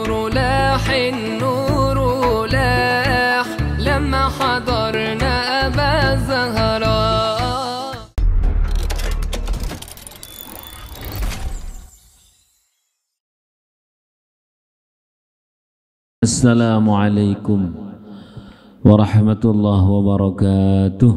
النور لاح النور لاح لما حضرنا أبا زهراء. السلام عليكم ورحمة الله وبركاته.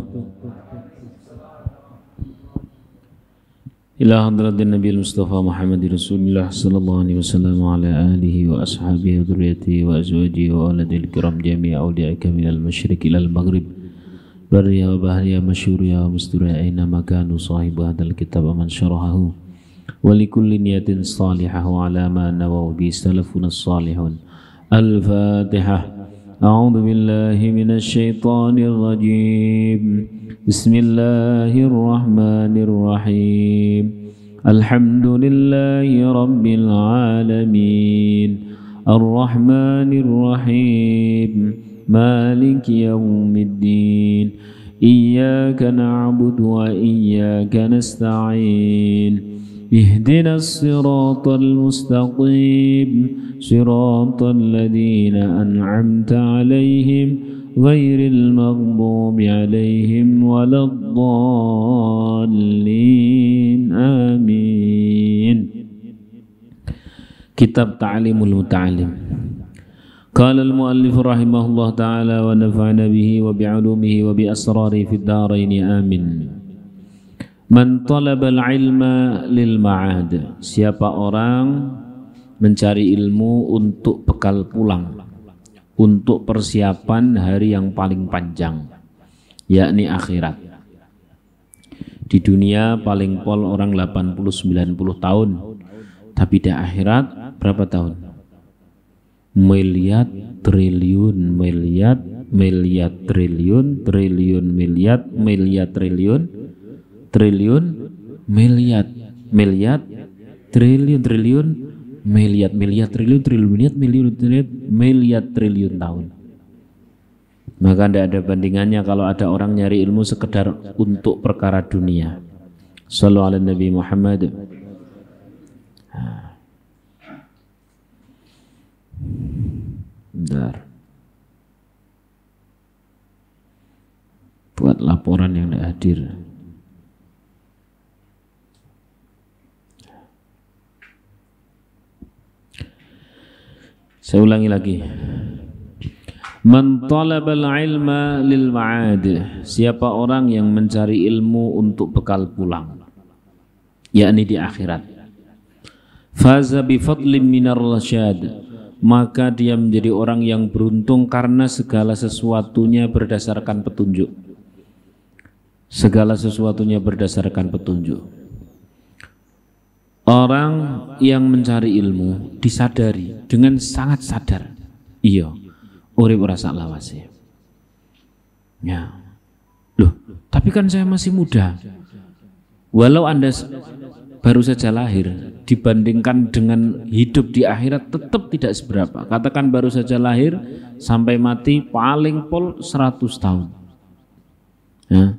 إلى حضرة النبي المصطفى محمد رسول الله صلى الله عليه وسلم وعلى آله وأصحابه وذريته وأزواجه وأولاده الكرام جميع أوليائك من المشرق إلى المغرب بريا وبحريا مشهوريا ومستوريا أينما كانوا صاحب هذا الكتاب من شرحه ولكل نية صالحة وعلى ما نووا به سلفنا الصالحون. الفاتحة. أعوذ بالله من الشيطان الرجيم. بسم الله الرحمن الرحيم. الحمد لله رب العالمين الرحمن الرحيم مالك يوم الدين إياك نعبد وإياك نستعين اهدنا الصراط المستقيم صراط الذين أنعمت عليهم غير المغضوب عليهم ولا الضالين آمين. Kitab Ta'limul Muta'allim. Qala al-muallif rahimahullah ta'ala wa nafa'ana bihi wa bi'ulumihi wa bi'asrari fid dharain amin. Man talabal ilma lil ma'ad. Siapa orang mencari ilmu untuk bekal pulang, untuk persiapan hari yang paling panjang, yakni akhirat. Di dunia paling pol orang 80-90 tahun, tapi di akhirat berapa tahun? Miliar, triliun, miliar, miliar, triliun, triliun, miliar, miliar, triliun, triliun, miliar, miliar, triliun, triliun, miliar, miliar, triliun, triliun, miliar, miliar, triliun, miliar, triliun tahun. Maka tidak ada bandingannya kalau ada orang nyari ilmu sekedar untuk perkara dunia. Shallallahu ala Nabi Muhammad. Bentar. Buat laporan yang tidak hadir. Saya ulangi lagi. Man talabal ilma lil ma'ad. Siapa orang yang mencari ilmu untuk bekal pulang, yakni di akhirat. Faza bi fadlim minar rasyad. Maka dia menjadi orang yang beruntung karena segala sesuatunya berdasarkan petunjuk. Segala sesuatunya berdasarkan petunjuk. Orang yang mencari ilmu disadari dengan sangat sadar, iya, urip ora sak lawase. Ya. Loh, tapi kan saya masih muda. Walau Anda baru saja lahir, dibandingkan dengan hidup di akhirat tetap tidak seberapa. Katakan baru saja lahir sampai mati paling pol 100 tahun. Ya.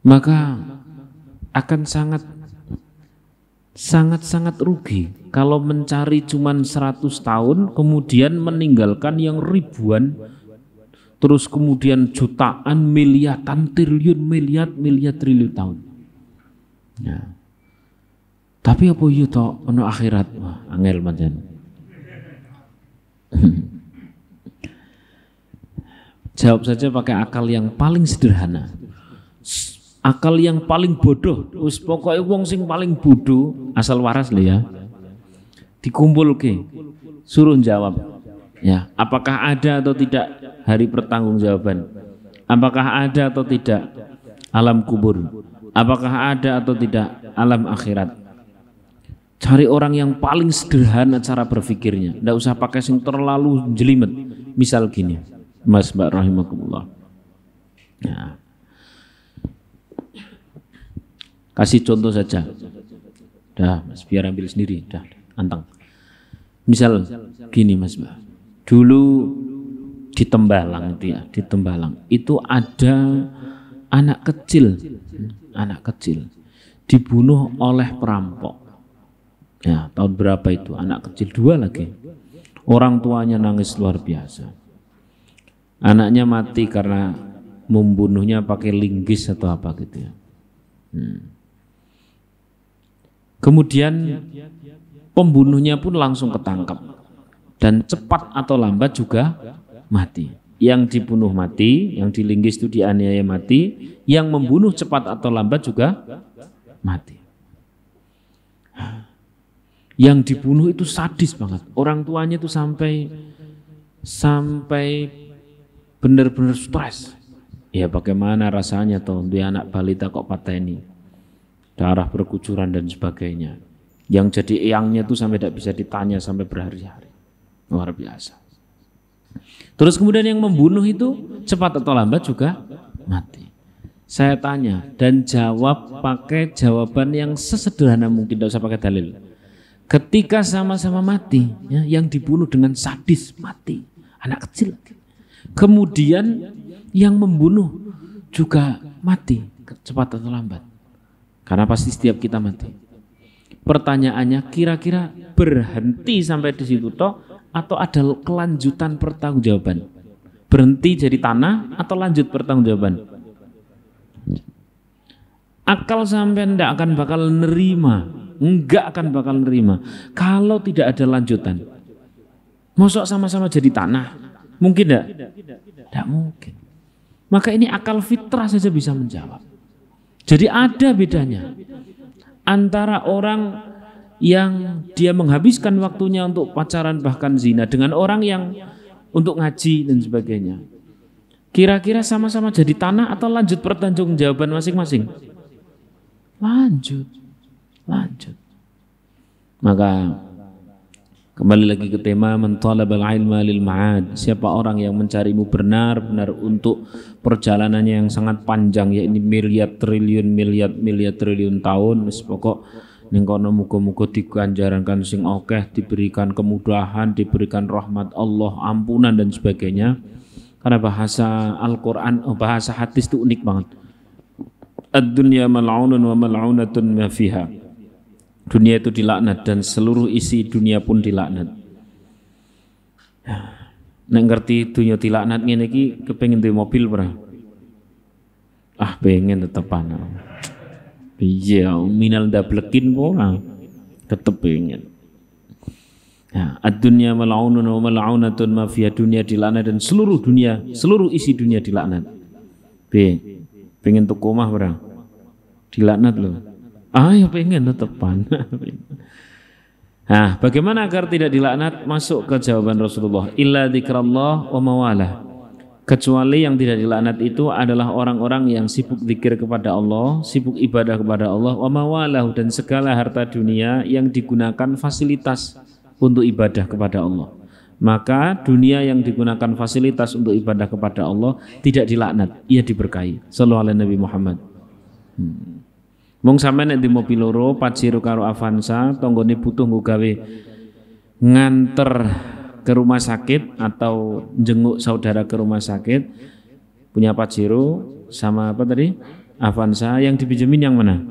Maka akan sangat rugi kalau mencari cuman 100 tahun kemudian meninggalkan yang ribuan, terus kemudian jutaan, miliaran, triliun, miliar triliun tahun. Ya. Tapi apa iya toh ono akhirat? Wah, angel pancen. Jawab saja pakai akal yang paling sederhana. Akal yang paling bodoh, wis pokoke wong sing paling bodoh asal waras lho ya. Dikumpulke, suruh jawab. Ya, apakah ada atau tidak hari pertanggungjawaban? Apakah ada atau tidak alam kubur? Apakah ada atau tidak alam akhirat? Cari orang yang paling sederhana cara berpikirnya. Tidak usah pakai sing terlalu jelimet. Misal gini, Mas Mbak rahimakumullah. Ya. Kasih contoh saja. Dah, Mas, biar ambil sendiri. Dah, anteng. Misal gini, Mas Mbak. Dulu di Tembalang itu ya, di Tembalang itu ada anak kecil dibunuh oleh perampok. Ya, tahun berapa itu? Anak kecil 2 lagi. Orang tuanya nangis luar biasa. Anaknya mati karena membunuhnya pakai linggis atau apa gitu ya. Kemudian pembunuhnya pun langsung ketangkap dan cepat atau lambat juga mati. Yang dibunuh mati, yang dilinggis itu dianiaya mati, yang membunuh cepat atau lambat juga mati. Yang dibunuh itu sadis banget. Orang tuanya itu sampai benar-benar stres. Ya bagaimana rasanya tuh dia anak balita kok pateni, darah berkucuran dan sebagainya. Yang jadi eyangnya itu sampai tidak bisa ditanya sampai berhari-hari. Luar biasa. Terus kemudian yang membunuh itu cepat atau lambat juga mati. Saya tanya dan jawab pakai jawaban yang sesederhana mungkin, tidak usah pakai dalil. Ketika sama-sama mati, ya, yang dibunuh dengan sadis mati, anak kecil. Kemudian yang membunuh juga mati cepat atau lambat. Karena pasti setiap kita mati. Pertanyaannya kira-kira berhenti sampai di situ toh? Atau ada kelanjutan pertanggungjawaban? Berhenti jadi tanah atau lanjut pertanggungjawaban? Akal sampai enggak akan bakal nerima, enggak akan bakal nerima kalau tidak ada lanjutan. Mosok sama-sama jadi tanah? Mungkin enggak? Enggak mungkin. Maka ini akal fitrah saja bisa menjawab. Jadi ada bedanya antara orang yang dia menghabiskan waktunya untuk pacaran bahkan zina dengan orang yang untuk ngaji dan sebagainya. Kira-kira sama-sama jadi tanah atau lanjut pertanggungjawaban masing-masing? Lanjut. Maka kembali lagi ke tema man talabal ilma lil ma'ad. Siapa orang yang mencarimu benar-benar untuk perjalanannya yang sangat panjang, yakni miliar triliun tahun, pokok ning kono muga-muga diganjarankan sing akeh, diberikan kemudahan, diberikan rahmat Allah, ampunan dan sebagainya. Karena bahasa Al-Qur'an, bahasa hadis itu unik banget. Ad-dunya mal'unun wa mal'unatun ma fiha. Dunia itu dilaknat dan seluruh isi dunia pun dilaknat. Nek ngerti dunia dilaknat ngene iki kepengin duwe mobil ora? Ah pengen tetepan. Iya, minal dablekin ora tetep pengen. Ya, ad-dunya mal'unun wa mal'unatun ma fiha, dunia dilaknat dan seluruh dunia, seluruh isi dunia dilaknat. Pengen tuku omah ora? Dilaknat loh. Ya pengen tetepan. Nah, bagaimana agar tidak dilaknat? Masuk ke jawaban Rasulullah. Illa dzikrallah wa mawalah. Kecuali yang tidak dilaknat itu adalah orang-orang yang sibuk zikir kepada Allah, sibuk ibadah kepada Allah, wa mawalahu, dan segala harta dunia yang digunakan fasilitas untuk ibadah kepada Allah. Maka dunia yang digunakan fasilitas untuk ibadah kepada Allah tidak dilaknat, ia diberkahi. Sallallahu alaihi Nabi Muhammad. Mung sampeyan nek di mobil loro Pajero karo Avanza, tanggane butuh nggo gawe nganter ke rumah sakit atau jenguk saudara ke rumah sakit, punya Pajero sama apa tadi? Avanza, yang dipinjemin yang mana?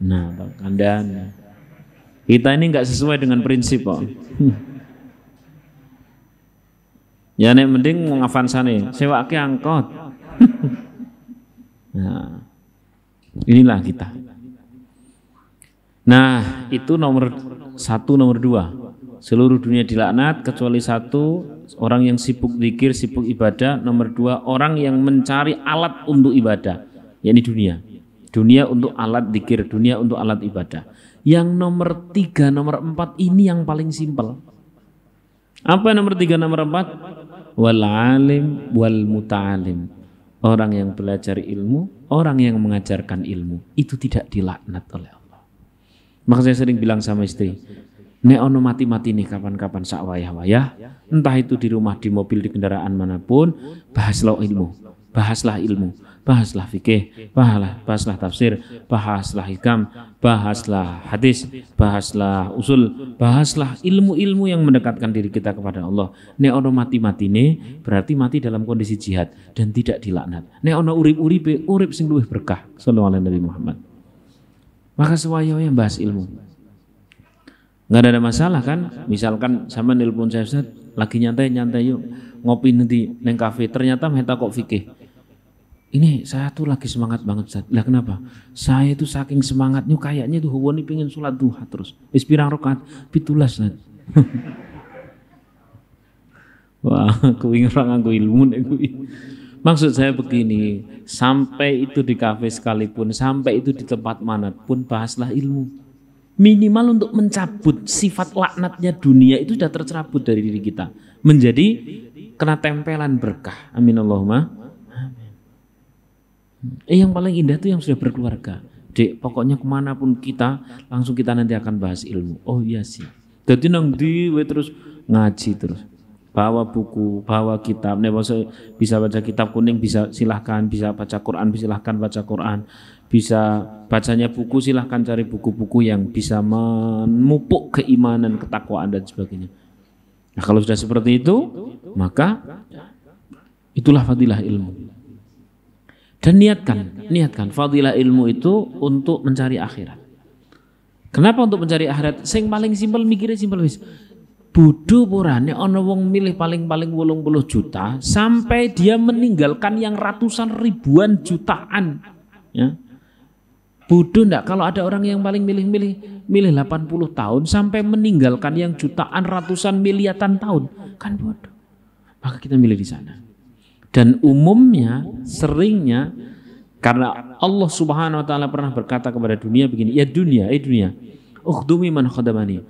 Nah, Anda. Kita ini enggak sesuai dengan prinsip kok. Ya nek mending wong Avanza nih, sewake angkot. Nah, inilah kita. Nah, itu nomor 1, nomor 2. Seluruh dunia dilaknat kecuali 1, orang yang sibuk zikir, sibuk ibadah. Nomor 2, orang yang mencari alat untuk ibadah, yakni dunia. Dunia untuk alat zikir, dunia untuk alat ibadah. Yang nomor 3, nomor 4 ini yang paling simpel. Apa nomor 3, nomor 4? Wal alim wal muta'alim. Orang yang belajar ilmu, orang yang mengajarkan ilmu, itu tidak dilaknat oleh Allah. Maka saya sering bilang sama istri, nek ono mati-mati nih kapan-kapan sak wayah-wayah, entah itu di rumah, di mobil, di kendaraan manapun, bahaslah ilmu, bahaslah fikih, bahaslah tafsir, bahaslah hikam, bahaslah hadis, bahaslah usul, bahaslah ilmu-ilmu yang mendekatkan diri kita kepada Allah. Nek ono mati-mati nih berarti mati dalam kondisi jihad dan tidak dilaknat. Nek ono urip-uripe, urip sing luwih berkah. Sallallahu alaihi Nabi Muhammad. Maka sewayo yang bahas ilmu. Nggak ada masalah kan? Misalkan sama nelpon saya, Ustaz, lagi nyantai yuk ngopi nanti neng kafe, ternyata meta kok fikih. Ini saya tuh lagi semangat banget Ustaz. Lah kenapa? Saya tuh saking semangatnya kayaknya tuh huwani pengen sholat duha terus. Wis pirang rakaat? 17 Ustaz. Wah, kuwi ora nganggo ilmu nek kuwi. Maksud saya begini, sampai itu di kafe sekalipun, sampai itu di tempat manapun, bahaslah ilmu. Minimal untuk mencabut sifat laknatnya dunia itu sudah tercerabut dari diri kita. Menjadi kena tempelan berkah. Amin Allahumma. Amin. Yang paling indah itu yang sudah berkeluarga. Dek, pokoknya kemanapun kita, langsung kita nanti akan bahas ilmu. Oh iya sih. Jadi nang di terus ngaji terus. Bawa buku, bawa kitab. Nih bisa baca kitab kuning, bisa silahkan. Bisa baca Quran, silahkan baca Quran. Bisa bacanya buku, silahkan cari buku-buku yang bisa memupuk keimanan, ketakwaan dan sebagainya. Nah kalau sudah seperti itu, maka itulah fadilah ilmu. Dan niatkan fadilah ilmu itu untuk mencari akhirat. Kenapa untuk mencari akhirat? Sing paling simpel mikirnya simpel wis. Bodoh purane ana wong milih paling-paling 80 juta sampai dia meninggalkan yang ratusan ribuan jutaan. Ya. Bodoh enggak kalau ada orang yang paling milih 80 tahun sampai meninggalkan yang jutaan, ratusan, miliaran tahun. Kan bodoh. Maka kita milih di sana. Dan umumnya, seringnya, karena Allah Subhanahu wa taala pernah berkata kepada dunia begini, ya dunia, ukhdumi man khadamani.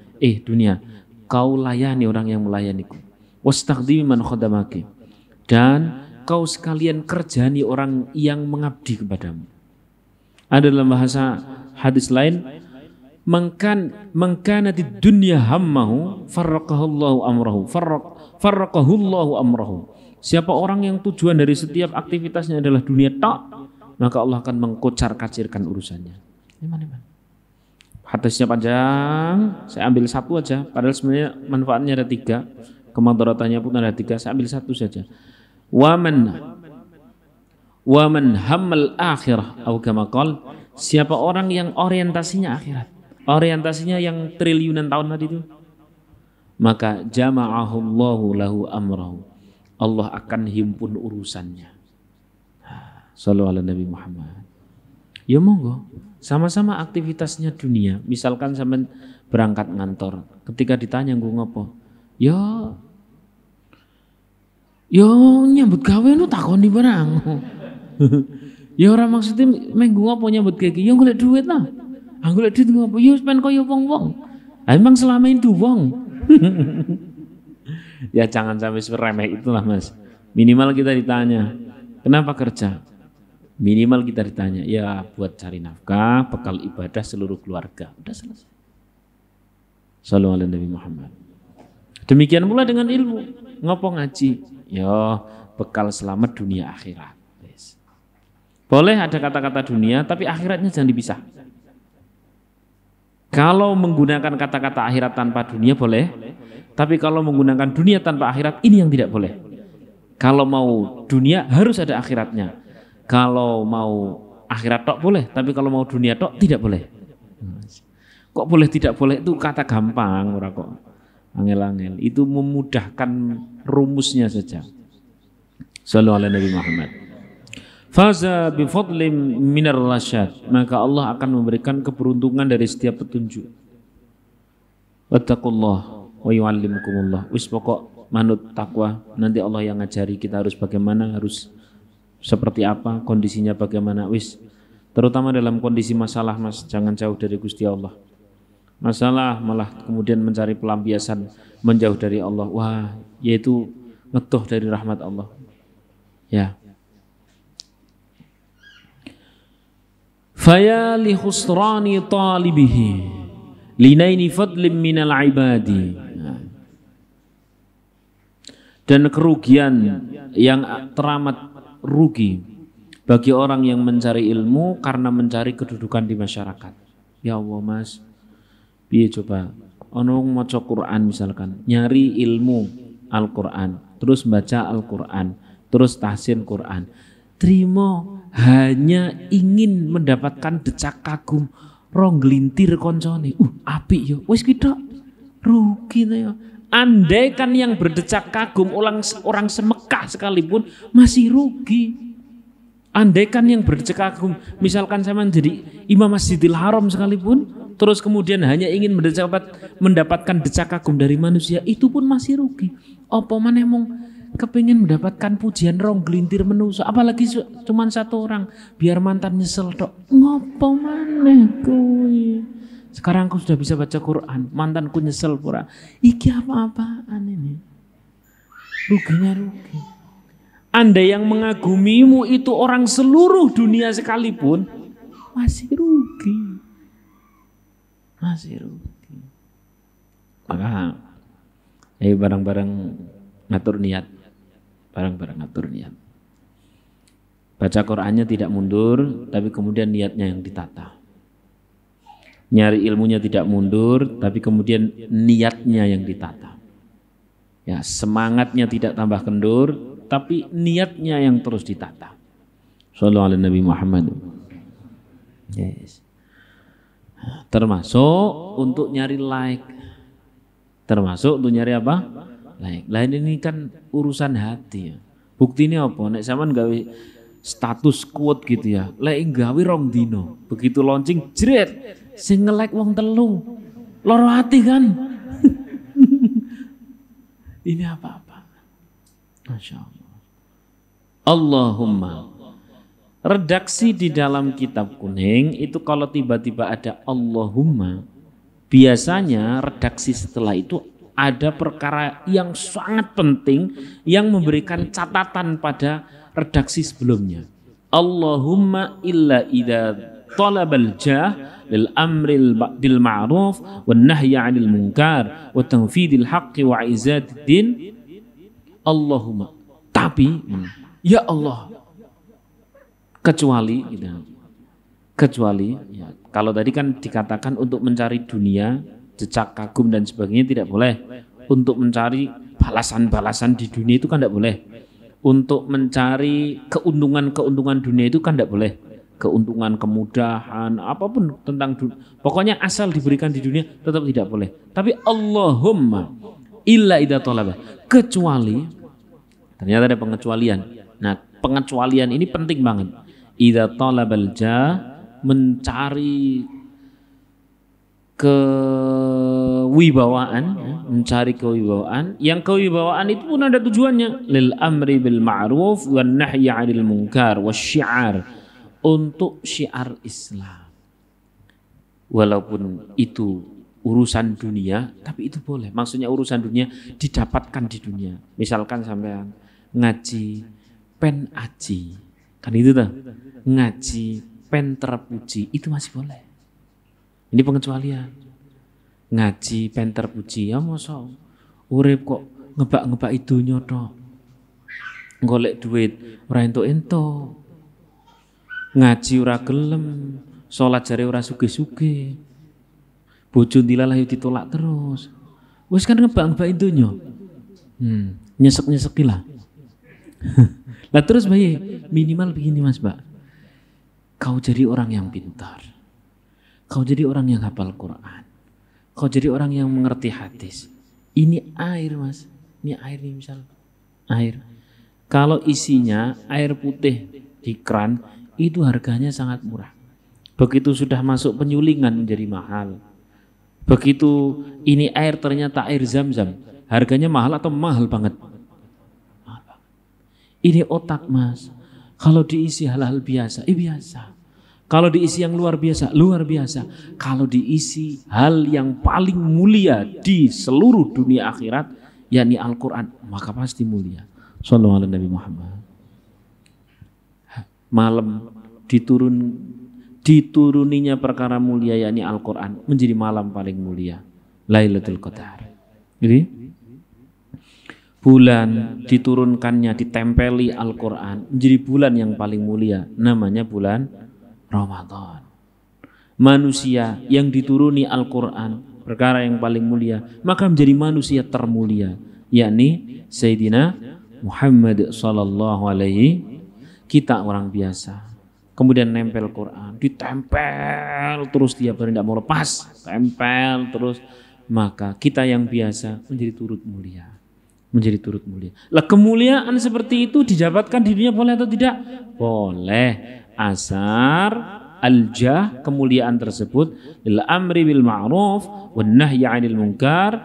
Dunia, kau layani orang yang melayaniku. Wastakhdimi man khadamaki. Dan kau sekalian kerjani orang yang mengabdi kepadamu. Ada dalam bahasa hadis lain, mengkanatid dunya hammahu farraqahullahu amrahu farraqahullahu amrahu. Siapa orang yang tujuan dari setiap aktivitasnya adalah dunia tak, maka Allah akan mengkocar-kacirkan urusannya. Iman. Hadisnya panjang, saya ambil satu aja, padahal sebenarnya manfaatnya ada 3, kemadaratannya pun ada 3, saya ambil satu saja. Waman hammal akhirah atau kama qala, siapa orang yang orientasinya akhirat, orientasinya yang triliunan tahun tadi itu, maka jama'ahullahu lahu amrahu, Allah akan himpun urusannya. Sallallahu ala Nabi Muhammad. Ya monggo, sama-sama aktivitasnya dunia. Misalkan sampean berangkat ngantor, ketika ditanya nggo ngopo? Ya nyambut gawe nu takoni barang. Ya ora maksudnya menggo ngopo nyambut gawe iki? Ya golek duit lah. Golek duit ngopo? Ya sampean koyo wong-wong. Emang selama itu wong. Ya jangan sampai seremeh itulah Mas. Minimal kita ditanya, kenapa kerja? Minimal kita ditanya, ya buat cari nafkah, bekal ibadah seluruh keluarga. Udah selesai. Sallallahu alaihi Nabi Muhammad. Demikian pula dengan ilmu. Ngopo ngaji? Ya bekal selamat dunia akhirat. Boleh ada kata-kata dunia, tapi akhiratnya jangan dipisah. Kalau menggunakan kata-kata akhirat tanpa dunia boleh, tapi kalau menggunakan dunia tanpa akhirat, ini yang tidak boleh. Kalau mau dunia harus ada akhiratnya. Kalau mau akhirat tok boleh, tapi kalau mau dunia tok tidak boleh. Kok boleh tidak boleh itu kata gampang, ora kok angel-angel. Itu memudahkan rumusnya saja. Sallallahu alaihi Nabi Muhammad. Faza bi fadlim minar rasyad, maka Allah akan memberikan keberuntungan dari setiap petunjuk. Wattaqullah wa yu'allimukumullah. Wis pokok manut takwa, nanti Allah yang ngajari kita harus bagaimana, harus seperti apa, kondisinya bagaimana. Wis terutama dalam kondisi masalah Mas, jangan jauh dari Gusti Allah. Masalah malah kemudian mencari pelampiasan menjauh dari Allah. Wah, yaitu ngetuh dari rahmat Allah. Ya. Faya li khusrani talibihi linaini fadlim minal ibadi. Dan kerugian yang teramat rugi bagi orang yang mencari ilmu karena mencari kedudukan di masyarakat. Ya Allah Mas, piye coba ono maca Quran misalkan, nyari ilmu Al-Quran, terus baca Al-Quran, terus tahsin Quran, terima hanya ingin mendapatkan decak kagum, rong glintir koncone, apik yo, wis kita rugi ya. Andaikan yang berdecak kagum orang semekah sekalipun masih rugi. Andaikan yang berdecak kagum, misalkan saya menjadi imam Masjidil Haram sekalipun, terus kemudian hanya ingin mendapatkan decak kagum dari manusia, itu pun masih rugi. Apa maneh mung kepingin mendapatkan pujian rong gelintir menusa, apalagi cuma satu orang, biar mantan nyesel tok. Ngopo maneh kuwi? Sekarang aku sudah bisa baca Quran, mantanku nyesel pura. Iki apa-apaan ini? Ruginya rugi. Anda yang mengagumimu itu orang seluruh dunia sekalipun, masih rugi. Masih rugi. Maka, ayo bareng-bareng ngatur niat. Bareng-bareng ngatur niat. Baca Qurannya tidak mundur, tapi kemudian niatnya yang ditata. Nyari ilmunya tidak mundur, tapi kemudian niatnya yang ditata. Ya, semangatnya tidak tambah kendur, tapi niatnya yang terus ditata. Shallallahu alaihi Nabi Muhammad. Yes. Termasuk untuk nyari like. Termasuk untuk nyari apa? Like. Lain ini kan urusan hati ya. Bukti ini apa? Nek sampean gawe status quote gitu ya. Lek gawe rong dino, begitu launching jret. Sing nge-like wong 3. Loro hati kan? Ini apa-apa. Masya Allah. Allahumma. Redaksi di dalam kitab kuning itu kalau tiba-tiba ada Allahumma, biasanya redaksi setelah itu ada perkara yang sangat penting yang memberikan catatan pada redaksi sebelumnya. Allahumma illa idza talabal jah lil amril bil ma'ruf wan nahyi 'anil munkar wa tanfidil haqqi wa izatiddin. Allahumma, tapi ya Allah, kecuali gitu. Kecuali ya, kalau tadi kan dikatakan untuk mencari dunia, jejak kagum dan sebagainya tidak boleh. Untuk mencari balasan-balasan di dunia itu kan tidak boleh. Untuk mencari keuntungan-keuntungan dunia itu kan tidak boleh. Keuntungan, kemudahan, apapun tentang dunia. Pokoknya asal diberikan di dunia tetap tidak boleh. Tapi Allahumma illa idza talaba, kecuali, ternyata ada pengecualian. Nah, pengecualian ini penting banget. Idza talabal jah, mencari kewibawaan, mencari kewibawaan. Yang kewibawaan itu pun ada tujuannya. Lil amri bil ma'ruf wan nahyi 'anil munkar wasyiar. Untuk syiar Islam. Walaupun itu urusan dunia, tapi itu boleh. Maksudnya urusan dunia didapatkan di dunia. Misalkan sampai ngaji pen aji, kan itu tuh. Ngaji pen terpuji, itu masih boleh. Ini pengecualian. Ngaji pen terpuji, ya mosok urip kok ngebak-ngebak idunya tok. Golek duit ora entuk-entuk. Ngaji ora gelem, salat jare ora sugih-sugih. Bojo dilalah ditolak terus. Wis kan ngebak-ngebak donya. Nyesek-nyeseki lah. Lah terus bayi minimal begini Mas, Mbak. Kau jadi orang yang pintar. Kau jadi orang yang hafal Quran. Kau jadi orang yang mengerti hadis. Ini air Mas. Ini air nih misal. Air. Kalau isinya air putih di keran, itu harganya sangat murah. Begitu sudah masuk penyulingan menjadi mahal. Begitu ini air ternyata air Zam-Zam, harganya mahal atau mahal banget? Mahal banget. Ini otak Mas. Kalau diisi hal-hal biasa, biasa. Kalau diisi yang luar biasa, luar biasa. Kalau diisi hal yang paling mulia di seluruh dunia akhirat, yakni Al-Quran, maka pasti mulia. Sallallahu alaihi Nabi Muhammad. Malam dituruninya perkara mulia yakni Al-Quran menjadi malam paling mulia, Lailatul Qadar. Jadi bulan diturunkannya, ditempeli Al-Quran menjadi bulan yang paling mulia, namanya bulan Ramadan. Manusia yang dituruni Al-Quran, perkara yang paling mulia, maka menjadi manusia termulia, yakni Sayyidina Muhammad sallallahu alaihi. Kita orang biasa, kemudian nempel Quran, ditempel terus tiap hari tidak mau lepas, tempel terus maka kita yang biasa menjadi turut mulia. Menjadi turut mulia. Lah kemuliaan seperti itu didapatkan di dunia boleh atau tidak? Boleh. Asar al-jah, kemuliaan tersebut lil amri bil ma'ruf wan nahyi 'anil munkar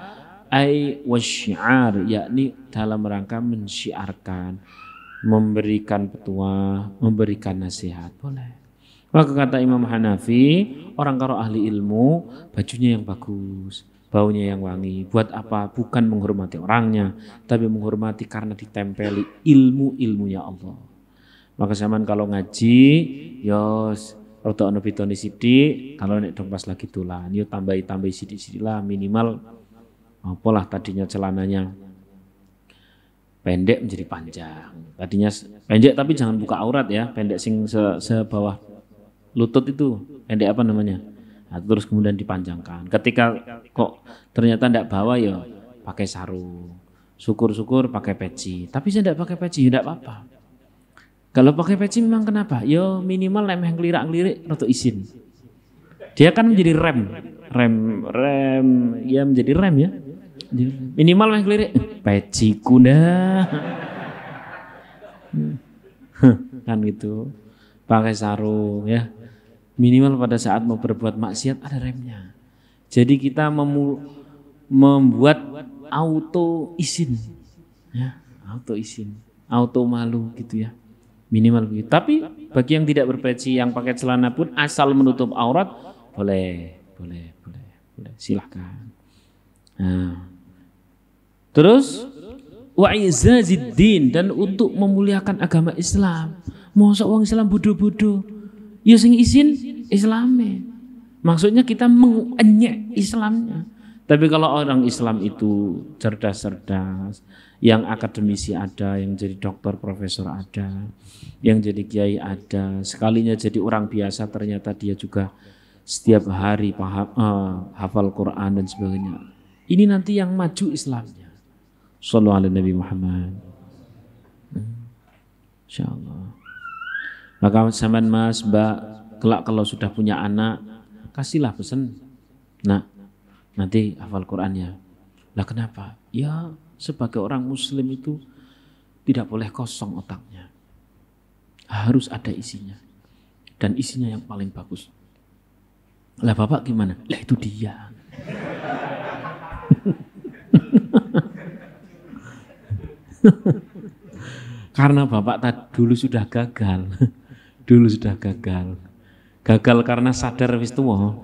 ay wasyiar, yakni dalam rangka mensyiarkan, memberikan petua, memberikan nasihat. Boleh. Maka kata Imam Hanafi, orang kalau ahli ilmu bajunya yang bagus, baunya yang wangi. Buat apa? Bukan menghormati orangnya, tapi menghormati karena ditempeli ilmu-ilmunya Allah. Maka zaman kalau ngaji, yos roto ono pitoni sidik, kalau nek dong pas lagi tulan, yo tambahi sidik-sidik lah, minimal apalah tadinya celananya pendek menjadi panjang. Tadinya pendek tapi jangan buka aurat ya, pendek sing sebawah lutut itu, pendek apa namanya? Nah, terus kemudian dipanjangkan. Ketika kok ternyata ndak bawa ya pakai sarung. Syukur-syukur pakai peci. Tapi saya ndak pakai peci, ndak apa-apa. Kalau pakai peci memang kenapa? Yo minimal lem yang ngelirak-ngelirik atau isin. Dia kan menjadi rem ya, menjadi rem ya. Minimal yang ngelirik peci kuda. Kan gitu. Pakai sarung ya. Minimal pada saat mau berbuat maksiat ada remnya. Jadi kita membuat auto izin, ya, auto izin, auto malu gitu ya, minimal begitu. Tapi bagi yang tidak berpeci, yang pakai celana pun asal menutup aurat boleh, silahkan. Nah, terus wa izaziddin, dan untuk memuliakan agama Islam. Masa orang Islam bodoh-bodoh. Ya sing izin Islame. Maksudnya kita mengenyek Islamnya. Tapi kalau orang Islam itu cerdas-cerdas, yang akademisi ada, yang jadi dokter, profesor ada, yang jadi kiai ada, sekalinya jadi orang biasa ternyata dia juga setiap hari hafal Quran dan sebagainya. Ini nanti yang maju Islamnya. Shallallahu alaihi Nabi Muhammad. Insyaallah. Maka zaman Mas, Mbak, kelak kalau sudah punya anak, kasihlah pesan. Nah, nanti hafal Qurannya. Lah kenapa? Ya sebagai orang Muslim itu tidak boleh kosong otaknya. Harus ada isinya. Dan isinya yang paling bagus. Lah Bapak gimana? Lah itu dia. Karena Bapak dulu sudah gagal. Gagal karena sadar wis tuwa.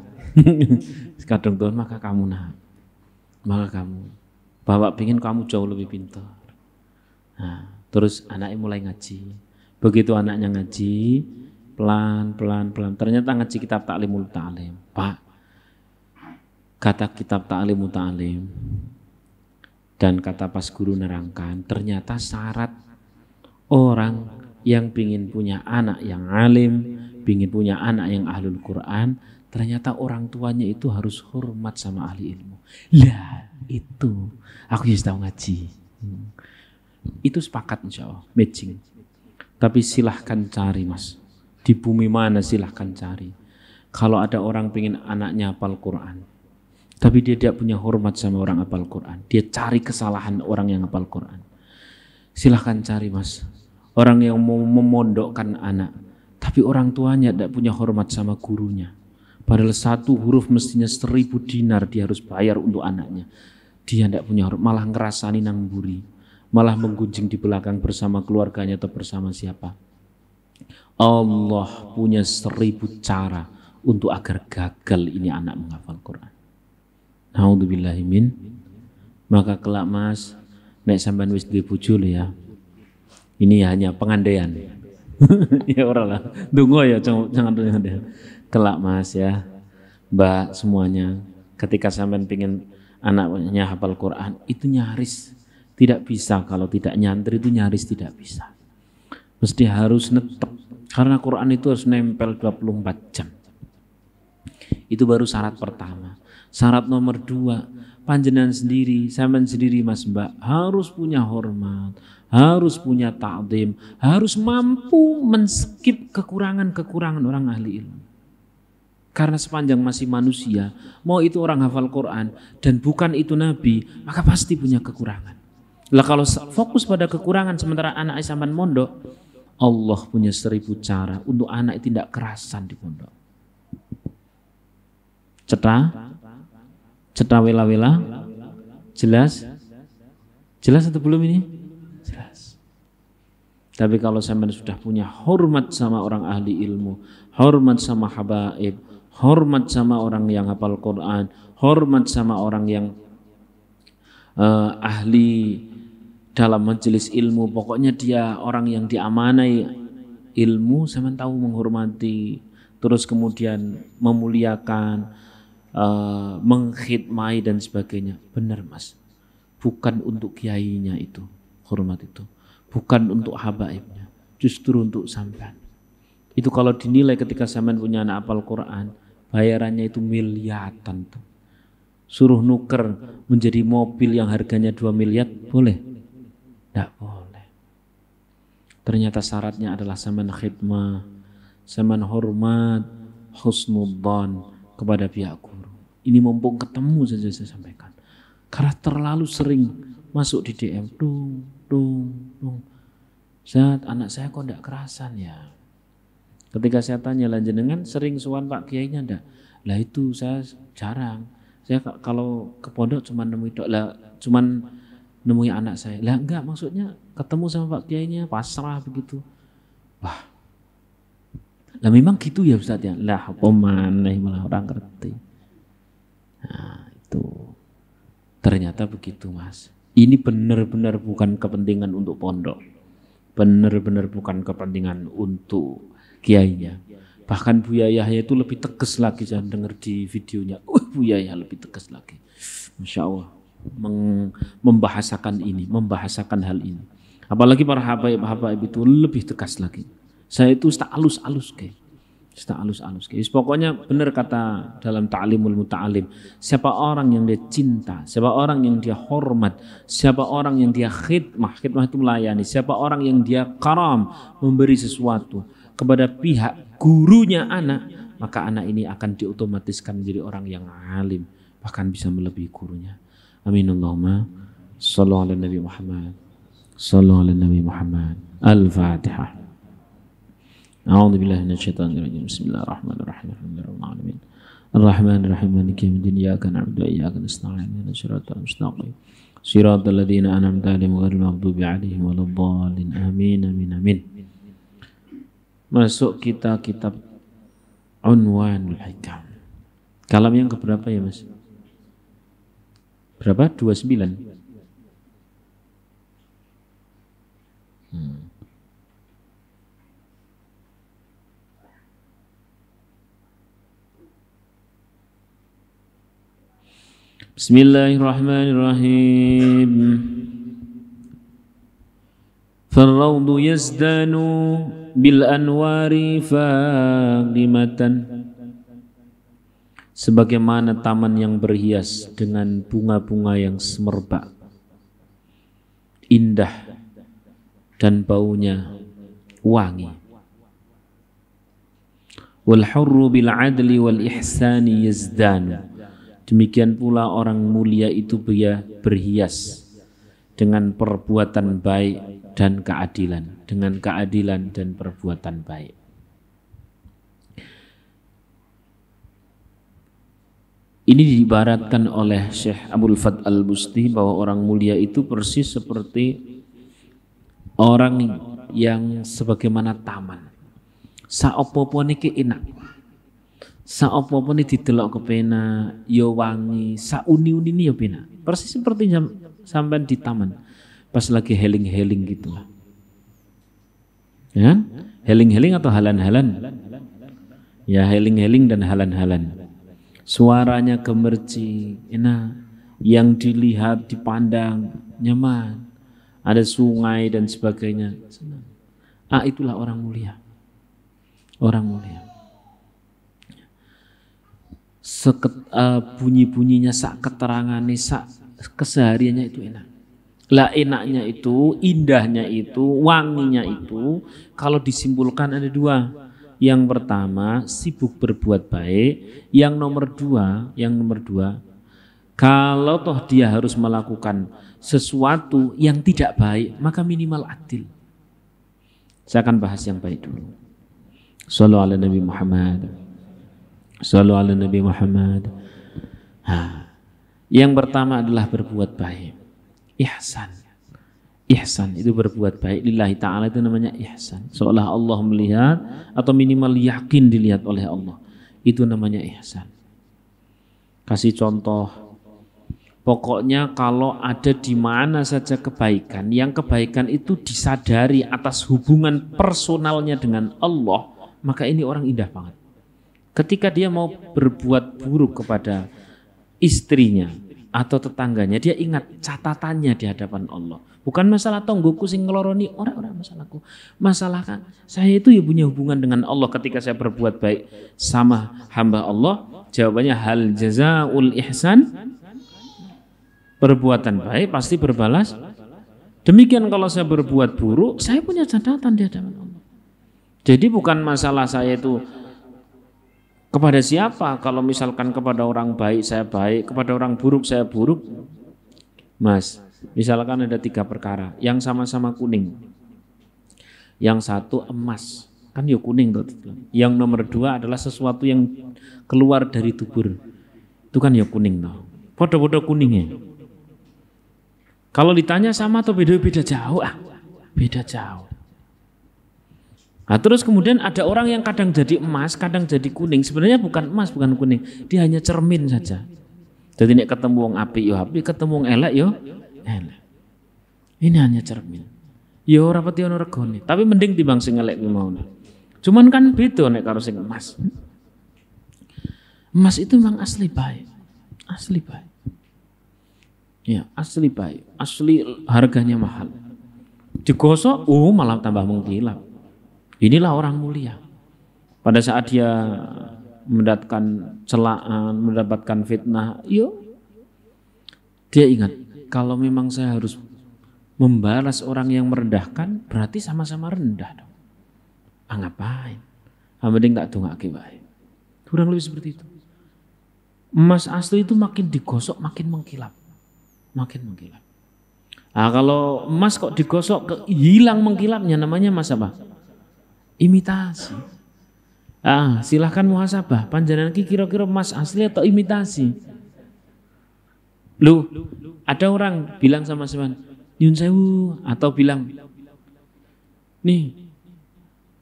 Kadang tuan maka kamu Bapak pingin kamu jauh lebih pintar. Nah, terus anaknya mulai ngaji. Begitu anaknya ngaji, pelan. Ternyata ngaji kitab Ta'limul Ta'lim. Pak, kata kitab Ta'limul Ta'lim dan kata pas guru nerangkan, ternyata syarat orang yang pingin punya anak yang alim, pingin punya anak yang ahlul Quran, ternyata orang tuanya itu harus hormat sama ahli ilmu. Lah itu, aku just tahu ngaji. Itu sepakat insya Allah, matching. Tapi silahkan cari Mas, di bumi mana silahkan cari. Kalau ada orang pingin anaknya hafal Quran, tapi dia tidak punya hormat sama orang hafal Quran, dia cari kesalahan orang yang hafal Quran. Silahkan cari Mas. Orang yang mau memondokkan anak, tapi orang tuanya tidak punya hormat sama gurunya. Padahal satu huruf mestinya 1000 dinar dia harus bayar untuk anaknya. Dia tidak punya hormat, malah ngerasani nang buri, malah menggunjing di belakang bersama keluarganya atau bersama siapa. Allah punya 1000 cara untuk agar gagal ini anak menghafal Quran. Naudzubillahi min. Maka kelak Mas, nek sampean wis duwe bojo ya. Ini hanya pengandaian. Ya orang lah. Tunggu ya, jangan pengandaian. Kelak Mas ya, Mbak semuanya, ketika sampean pingin anaknya hafal Quran, itu nyaris tidak bisa. Kalau tidak nyantri itu nyaris tidak bisa. Mesti harus netep. Karena Quran itu harus nempel 24 jam. Itu baru syarat pertama. Syarat nomor 2, panjenengan sendiri, sampean sendiri Mas Mbak, harus punya hormat, harus punya ta'zim, harus mampu men-skip kekurangan-kekurangan orang ahli ilmu. Karena sepanjang masih manusia, mau itu orang hafal Quran dan bukan itu Nabi, maka pasti punya kekurangan. Lah kalau fokus pada kekurangan sementara anak sampean mondok, Allah punya 1000 cara untuk anak itu tidak kerasan di pondok. Cetha wela-wela, jelas? Jelas atau belum ini? Jelas. Tapi kalau sampean sudah punya hormat sama orang ahli ilmu, hormat sama habaib, hormat sama orang yang hafal Quran, hormat sama orang yang ahli dalam majelis ilmu, pokoknya dia orang yang diamanai ilmu, sampean tahu menghormati, terus kemudian memuliakan, mengkhidmati dan sebagainya. Benar Mas, bukan untuk kiainya itu, hormat itu, bukan untuk habaibnya, justru untuk sampean. Itu kalau dinilai ketika sampean punya anak hafal Quran, bayarannya itu miliaran tuh. Suruh nuker menjadi mobil yang harganya 2 miliar, boleh? Tidak boleh. Ternyata syaratnya adalah sampean khidmah, sampean hormat, husnudzon kepada pihak guru. Ini mumpung ketemu saja saya sampaikan. Karena terlalu sering masuk di DM, dung. Zat, anak saya kok tidak kerasan ya? Ketika saya tanya, lanjenengan sering sowan Pak Kiainya enggak? Lah itu saya jarang. Saya kalau ke pondok cuman nemui anak saya. Lah enggak, maksudnya ketemu sama Pak Kiainya pasrah begitu. Wah. Lah memang gitu ya Ustaz ya. Lah apa maneh malah orang ngerti. Nah, itu. Ternyata begitu Mas. Ini benar-benar bukan kepentingan untuk pondok. Benar-benar bukan kepentingan untuk kiainya. Bahkan Buya Yahya itu lebih tegas lagi, saya dengar di videonya. Buya Yahya lebih tegas lagi. Masya Allah. Membahasakan hal ini. Apalagi para habaib itu lebih tegas lagi. Saya itu tak alus-alus ke. Pokoknya benar kata dalam Ta'limul Muta'alim, siapa orang yang dia cinta, siapa orang yang dia hormat, siapa orang yang dia khidmah itu melayani, siapa orang yang dia karam, memberi sesuatu kepada pihak gurunya anak, maka anak ini akan diotomatiskan menjadi orang yang alim, bahkan bisa melebihi gurunya. Amin Allahumma sallallahu ala Nabi Muhammad. Sallallahu ala Nabi Muhammad. Al-Fatihah. A'udzu billahi minasyaitonir rajim. Bismillahirrahmanirrahim. Alhamdulillahirabbil alamin. Arrahmanirrahim. Maliki yaumiddin. Iyyaka na'budu wa iyyaka nasta'in. Ihdinas siratal mustaqim. Siratal ladzina an'amta 'alaihim ghairil maghdubi 'alaihim waladdallin. Amin amin amin. Masuk kita kitab Unwanul Hikam. Kalam yang keberapa ya Mas? Berapa? 29. Bismillahirrahmanirrahim. Farrawdu yazdanu bil anwari faqimatan. Sebagaimana taman yang berhias dengan bunga-bunga yang semerbak, indah dan baunya wangi. Wal hurru bil adli wal ihsani yazdanu. Demikian pula orang mulia itu berhias dengan perbuatan baik dan keadilan, dengan keadilan dan perbuatan baik. Ini diibaratkan oleh Syekh Abdul Fath Al-Busti bahwa orang mulia itu persis seperti orang yang sebagaimana taman. Saopo-opo niki enak. Saopo-opo niki didelok kepenak, ya wangi, sauni-uni ini ya penak. Persis seperti sampean di taman pas lagi heling-heling gitu lah. Ya, heling-heling atau halan-halan? Ya, heling-heling dan halan-halan. Suaranya gemercik, enak, yang dilihat, dipandang, nyaman, ada sungai dan sebagainya, senang. Itulah orang mulia. Orang mulia. Bunyi-bunyinya, sak keterangannya, sak kesehariannya itu enak. Lah enaknya itu, indahnya itu, wanginya itu, kalau disimpulkan ada dua. Yang pertama, sibuk berbuat baik. Yang nomor dua, kalau toh dia harus melakukan sesuatu yang tidak baik, maka minimal adil. Saya akan bahas yang baik dulu. Shallu ala Nabi Muhammad. Shallu ala Nabi Muhammad. Yang pertama adalah berbuat baik. Ihsan. Ihsan itu berbuat baik lillahi ta'ala, itu namanya ihsan. Seolah Allah melihat atau minimal yakin dilihat oleh Allah. Itu namanya ihsan. Kasih contoh. Pokoknya kalau ada di mana saja kebaikan, yang kebaikan itu disadari atas hubungan personalnya dengan Allah, maka ini orang indah banget. Ketika dia mau berbuat buruk kepada istrinya atau tetangganya, dia ingat catatannya di hadapan Allah. Bukan masalah tonggoku sing ngeloroni, orang masalahku. Masalah kan saya itu ya punya hubungan dengan Allah ketika saya berbuat baik sama hamba Allah. Jawabannya hal jazaul ihsan, perbuatan baik pasti berbalas. Demikian kalau saya berbuat buruk, saya punya catatan di hadapan Allah. Jadi bukan masalah saya itu kepada siapa. Kalau misalkan kepada orang baik saya baik, kepada orang buruk saya buruk. Mas, misalkan ada 3 perkara yang sama-sama kuning. Yang satu emas, kan ya kuning tuh. Yang nomor 2 adalah sesuatu yang keluar dari dubur. Itu kan ya kuning tuh. Foto-foto kuningnya. Kalau ditanya sama atau beda-beda jauh, beda jauh. Nah, terus kemudian ada orang yang kadang jadi emas, kadang jadi kuning. Sebenarnya bukan emas, bukan kuning. Dia hanya cermin saja. Jadi nek ketemu wong apik yo apik, ketemu wong elek yo elek. Ini hanya cermin. Ya ora pati ono regane, tapi mending timbang sing elek kuwi mau. Cuman kan beda nek karo sing emas. Emas itu memang asli baik. Asli baik. Ya, asli baik. Asli harganya mahal. Digosok, malah tambah mengkilap. Inilah orang mulia. Pada saat dia mendapatkan celaan, mendapatkan fitnah, dia ingat, kalau memang saya harus membalas orang yang merendahkan, berarti sama-sama rendah dong. Ngapain? Mending tak dongake baik. Kurang lebih seperti itu. Emas asli itu makin digosok makin mengkilap. Makin mengkilap. Kalau emas kok digosok hilang mengkilapnya, namanya emas apa? Imitasi. Silahkan muhasabah. Panjenengan kira-kira emas asli atau imitasi? Lu, ada orang bilang sama seman, nyun sewu, atau bilang, nih,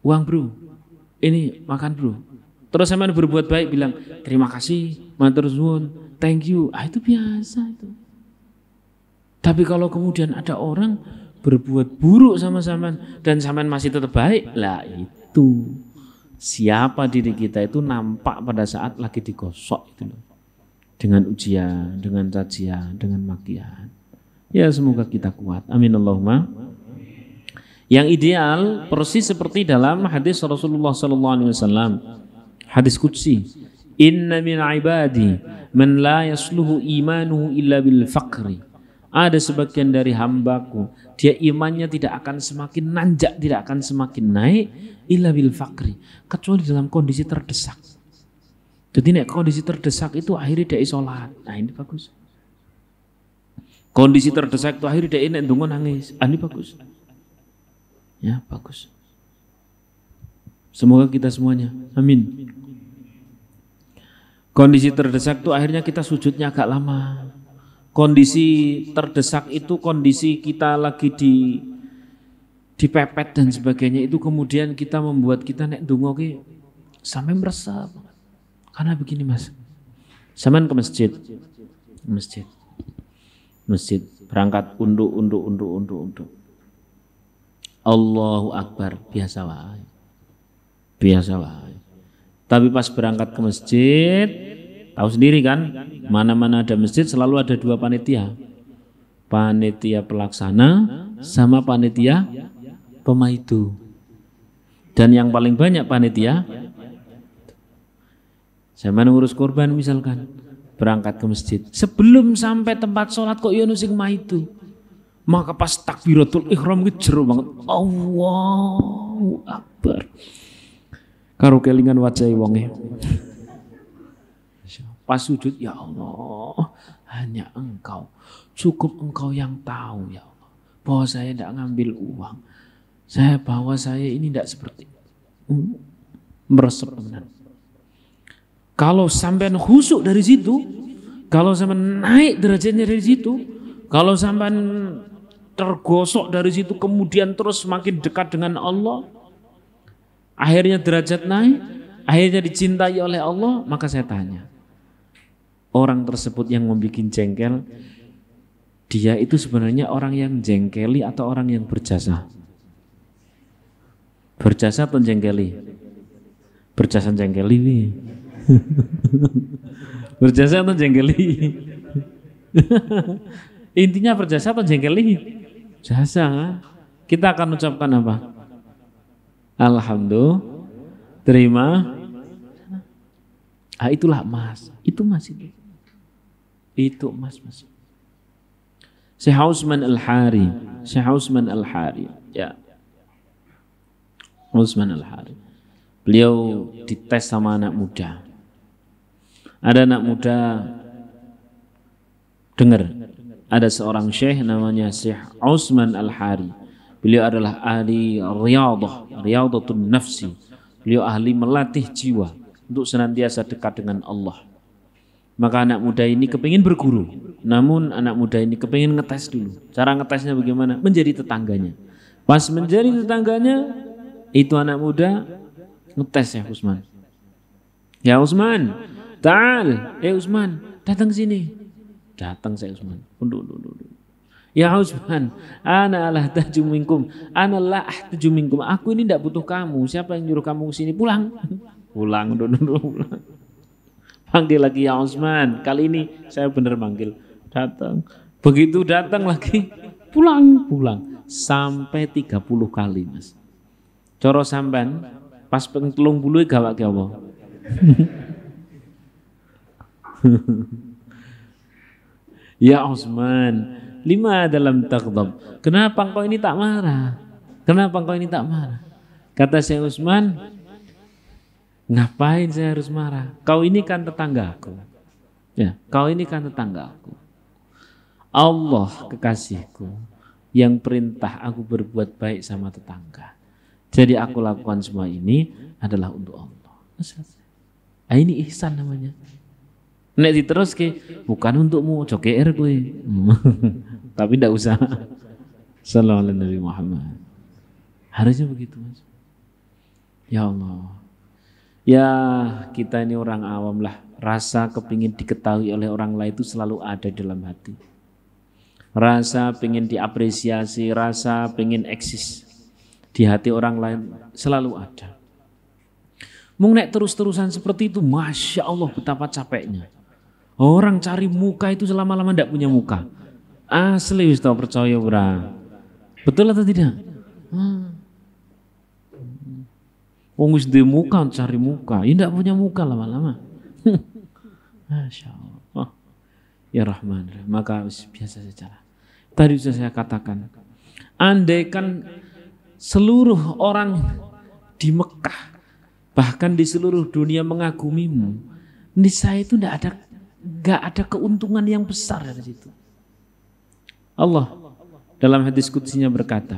uang bro, ini makan bro. Terus seman berbuat baik bilang, terima kasih, matur nuwun, thank you. Itu biasa itu. Tapi kalau kemudian ada orang berbuat buruk sama saman dan saman masih tetap baik, lah itu siapa diri kita itu nampak pada saat lagi digosok itu loh. Dengan ujian, dengan cacian, dengan makian. Ya semoga kita kuat. Amin Allahumma. Yang ideal persis seperti dalam hadis Rasulullah SAW, hadis qudsi. Inna min ibadi man la yasluhu imanuhu illa bil faqri. Ada sebagian dari hambaku, dia imannya tidak akan semakin nanjak, tidak akan semakin naik illa bil faqri, kecuali dalam kondisi terdesak. Jadi nek kondisi terdesak itu akhirnya dia sholat. Nah ini bagus. Kondisi terdesak itu akhirnya dia nek ndonga nangis. Ini bagus. Ya bagus. Semoga kita semuanya. Amin. Kondisi terdesak itu akhirnya kita sujudnya agak lama. Kondisi terdesak itu kondisi kita lagi dipepet dan sebagainya, itu kemudian kita membuat kita nek ndonga ki sampai meresap. Karena begini Mas, sampean ke masjid, berangkat unduk. Allahu Akbar, biasa wae. Tapi pas berangkat ke masjid, tahu sendiri kan, mana-mana ada masjid selalu ada 2 panitia. Panitia pelaksana sama panitia pemaidu. Dan yang paling banyak panitia, saya ngurus kurban misalkan, berangkat ke masjid. Sebelum sampai tempat sholat kok yono sing maidu. Maka pas takbiratul ihram itu jero banget. Allahu Akbar. karo kelingan wajah wonge. Pas sujud, ya Allah, hanya Engkau, cukup Engkau yang tahu ya Allah, bahwa saya tidak ngambil uang, bahwa saya ini tidak seperti meresep benar. Kalau sampai khusyuk dari situ, kalau sampai naik derajatnya dari situ, kalau sampai tergosok dari situ, kemudian terus semakin dekat dengan Allah, akhirnya derajat naik, akhirnya dicintai oleh Allah, maka saya tanya, orang tersebut yang membuat jengkel, dia itu sebenarnya orang yang jengkeli atau orang yang berjasa? Berjasa atau jengkeli? Berjasa jengkeli. Berjasa atau jengkeli? Intinya berjasa atau jengkeli? Jasa. Kita akan ucapkan apa? Alhamdulillah, terima. Itulah Mas. Itu Mas itu. Itu Mas. Syekh Utsman Al-Hari. Ya. Utsman Al-Hari. Beliau dites sama anak muda. Ada anak muda dengar, ada seorang syekh namanya Syekh Utsman Al-Hari. Beliau adalah ahli riyadhatun nafsi. Beliau ahli melatih jiwa untuk senantiasa dekat dengan Allah. Maka anak muda ini kepingin berguru, namun anak muda ini kepingin ngetes dulu. Cara ngetesnya bagaimana? Menjadi tetangganya. Pas menjadi tetangganya, itu anak muda ngetes ya Utsman. Ya Utsman, ta'al. Utsman, datang sini. Datang saya Utsman. Duduk. Ya Utsman, ana la ahtaju minkum. Ana la ahtaju minkum. Aku ini tidak butuh kamu. Siapa yang nyuruh kamu ke sini? Pulang. Pulang. Panggil lagi ya Utsman. Kali ini saya benar manggil. Datang. Begitu datang lagi, pulang. Sampai 30 kali, Mas. Coro sampan pas peng 30 gawake apa? Ya Utsman, lima dalam taghdab. Kenapa engkau ini tak marah? Kata Syekh Utsman, ngapain saya harus marah? Kau ini kan tetanggaku. Ya, kau ini kan tetanggaku. Allah kekasihku yang perintah aku berbuat baik sama tetangga. Jadi aku lakukan semua ini adalah untuk Allah. Ini ihsan namanya. Nek diterus ke bukan untukmu, joker gue. Tapi tidak usah. Sallallahu alaihi Muhammad. Harusnya begitu, Mas. Ya Allah. Ya kita ini orang awam lah. Rasa kepingin diketahui oleh orang lain itu selalu ada dalam hati. Rasa pengen diapresiasi, rasa pengen eksis di hati orang lain selalu ada. Nek terus-terusan seperti itu, Masya Allah betapa capeknya. Orang cari muka itu selama-lama tidak punya muka. Asli wis tau percaya ora. Betul atau tidak? Wong wis duwe muka cari muka, ya tidak punya muka lama-lama. Masya Allah. Ya Rahman, maka biasa saja. Tadi sudah saya katakan, andaikan seluruh orang di Mekah, bahkan di seluruh dunia mengagumimu, niscaya itu nggak ada keuntungan yang besar dari situ. Allah dalam hadis qudsinya berkata,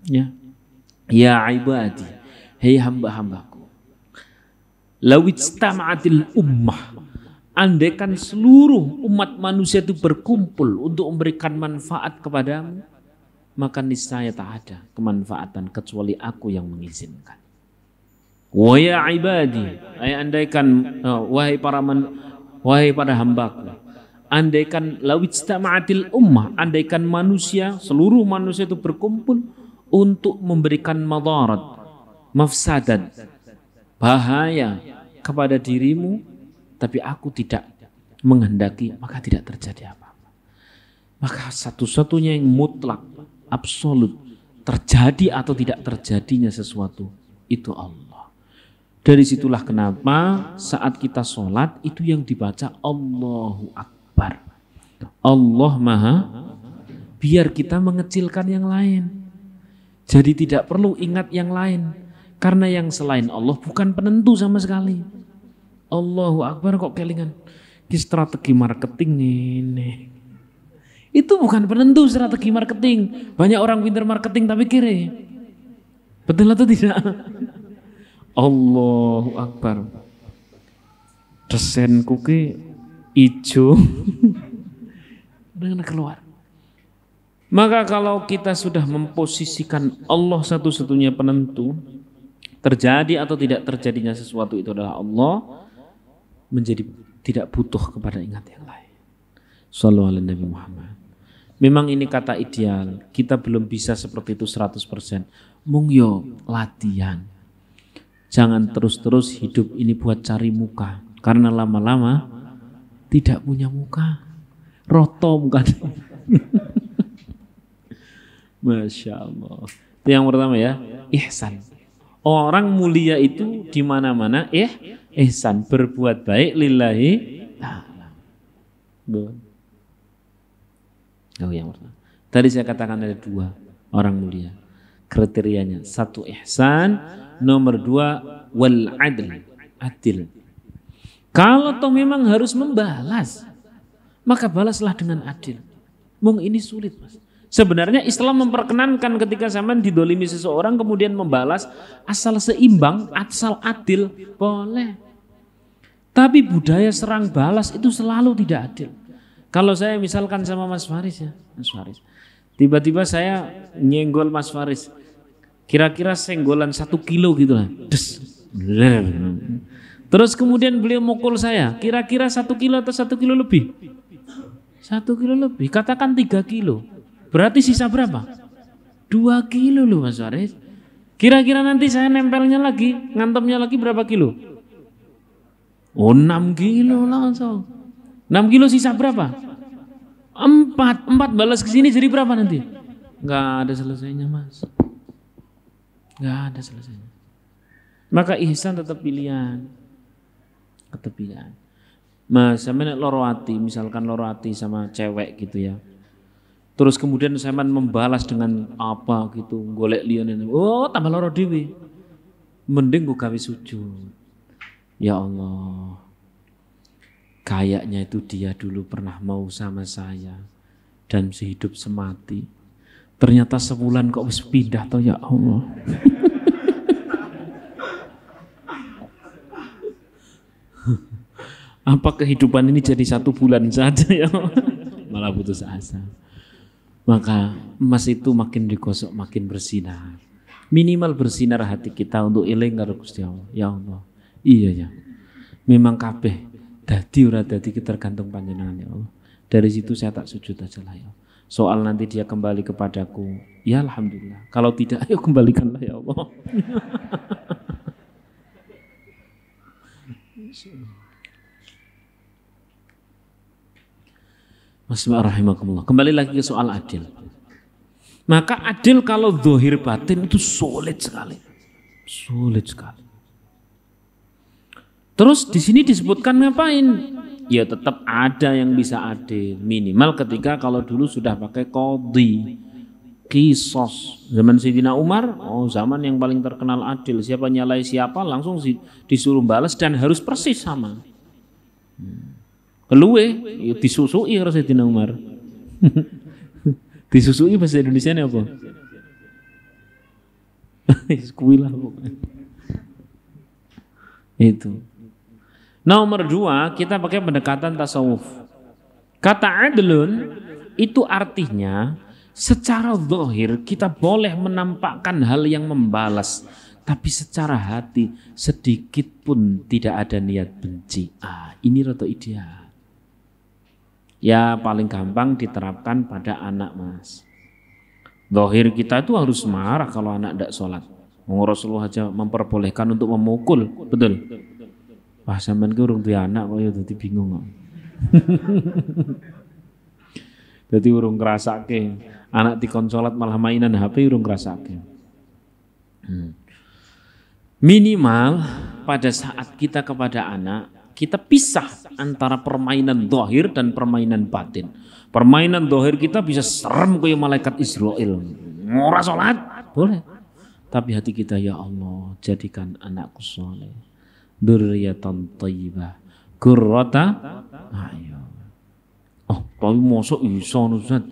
ya ibadi, hei hamba-hambaku, lawitstama'atil ummah, andaikan seluruh umat manusia itu berkumpul untuk memberikan manfaat kepadamu, maka niscaya tak ada kemanfaatan kecuali aku yang mengizinkan. Wa ya ibadi, andaikan wahai para hambaku, andaikan lawitstama'atil ummah, andaikan manusia, seluruh manusia itu berkumpul untuk memberikan madarat, mafsadat, bahaya kepada dirimu, tapi aku tidak menghendaki, maka tidak terjadi apa-apa. Maka satu-satunya yang mutlak, absolut, terjadi atau tidak terjadinya sesuatu, itu Allah. Dari situlah kenapa saat kita sholat itu yang dibaca Allahu Akbar. Allah Maha, biar kita mengecilkan yang lain. Jadi tidak perlu ingat yang lain. Karena yang selain Allah bukan penentu sama sekali. Allahu Akbar kok kelingan. Ki strategi marketing ini. Itu bukan penentu strategi marketing. Banyak orang pintar marketing tapi kiri. Betul atau tidak? Allahu Akbar. Desainku ki ijo. Udah keluar. Maka kalau kita sudah memposisikan Allah satu-satunya penentu, terjadi atau tidak terjadinya sesuatu itu adalah Allah, menjadi tidak butuh kepada ingat yang lain. Shallallahu alaihi Nabi Muhammad. Memang ini kata ideal, kita belum bisa seperti itu 100%. Mung yo latihan. Jangan terus-terus hidup ini buat cari muka, karena lama-lama tidak punya muka. Roto bukan. Masya Allah. Itu yang pertama ya, ihsan. Orang mulia itu di mana-mana ihsan, berbuat baik lillahi ta'ala. Oh, yang pertama. Tadi saya katakan ada 2 orang mulia. Kriterianya, 1 ihsan, nomor 2 wal adl, adil. Kalau toh memang harus membalas, maka balaslah dengan adil. Mung ini sulit, Mas. Sebenarnya Islam memperkenankan ketika zaman didolimi seseorang kemudian membalas asal seimbang, asal adil, boleh. Tapi budaya serang balas itu selalu tidak adil. Kalau saya misalkan sama Mas Faris ya, Mas Faris, tiba-tiba saya nyenggol Mas Faris, kira-kira senggolan 1 kilo gitu lah. Terus kemudian beliau mukul saya, kira-kira 1 kilo atau 1 kilo lebih? 1 kilo lebih, katakan 3 kilo. Berarti sisa berapa? 2 kilo loh Mas Faris. Kira-kira nanti saya nempelnya lagi, ngantemnya lagi berapa kilo? Oh 6 kilo langsung. 6 kilo sisa berapa? 4 balas ke sini jadi berapa nanti? Enggak ada selesainya Mas. Enggak ada selesainya. Maka ihsan tetap pilihan. Tetap pilihan. Mas, sampe nek loro ati, misalkan loro ati sama cewek gitu ya. Terus kemudian sampean membalas dengan apa gitu, golek liyane. Oh, tambah loro dhewe. Mending gue gawe sujud. Ya Allah. Kayaknya itu dia dulu pernah mau sama saya dan sehidup semati. Ternyata sebulan kok wis pindah toh ya Allah. Apa kehidupan ini jadi 1 bulan saja ya? Malah putus asa. Maka emas itu makin digosok makin bersinar. Minimal bersinar hati kita untuk eling karo Gusti Allah. Ya Allah. Iya ya. Memang kabeh dadi ora dadi tergantung panjenengan ya Allah. Dari situ saya tak sujud aja lah ya. Soal nanti dia kembali kepadaku, ya alhamdulillah. Kalau tidak, ayo kembalikanlah ya Allah. Bismillahirrahmanirrahim. Kembali lagi ke soal adil. Maka adil kalau zahir batin itu sulit sekali. Sulit sekali. Terus di sini disebutkan ngapain? Ya tetap ada yang bisa adil. Minimal ketika kalau dulu sudah pakai qadhi, qisas. Zaman Sayyidina Umar, oh zaman yang paling terkenal adil. Siapa nyalai siapa langsung disuruh balas dan harus persis sama. Keluwe, ya disusui harus Sayyidina Umar. Disusui bahasa Indonesia ini apa? Kuilah pokoknya. Itu. Nomor 2, kita pakai pendekatan tasawuf. Kata adlun itu artinya secara zahir kita boleh menampakkan hal yang membalas, tapi secara hati sedikit pun tidak ada niat benci. Ini rada ideal. Ya paling gampang diterapkan pada anak Mas. Zahir kita itu harus marah kalau anak tidak sholat. Rasulullah aja memperbolehkan untuk memukul, betul? Wah sampean ki urung duwe anak kok ya dadi bingung kok. Dadi urung ngrasake anak dikon sholat malah mainan HP urung ngrasake. Minimal pada saat kita kepada anak kita pisah antara permainan zahir dan permainan batin. Permainan zahir kita bisa serem kayak malaikat Israel. Ora salat, boleh. Tapi hati kita, ya Allah, jadikan anakku soleh, dzurriyyatan thayyibah, qurrata a'yun. Oh, tapi mosok iso Ustaz.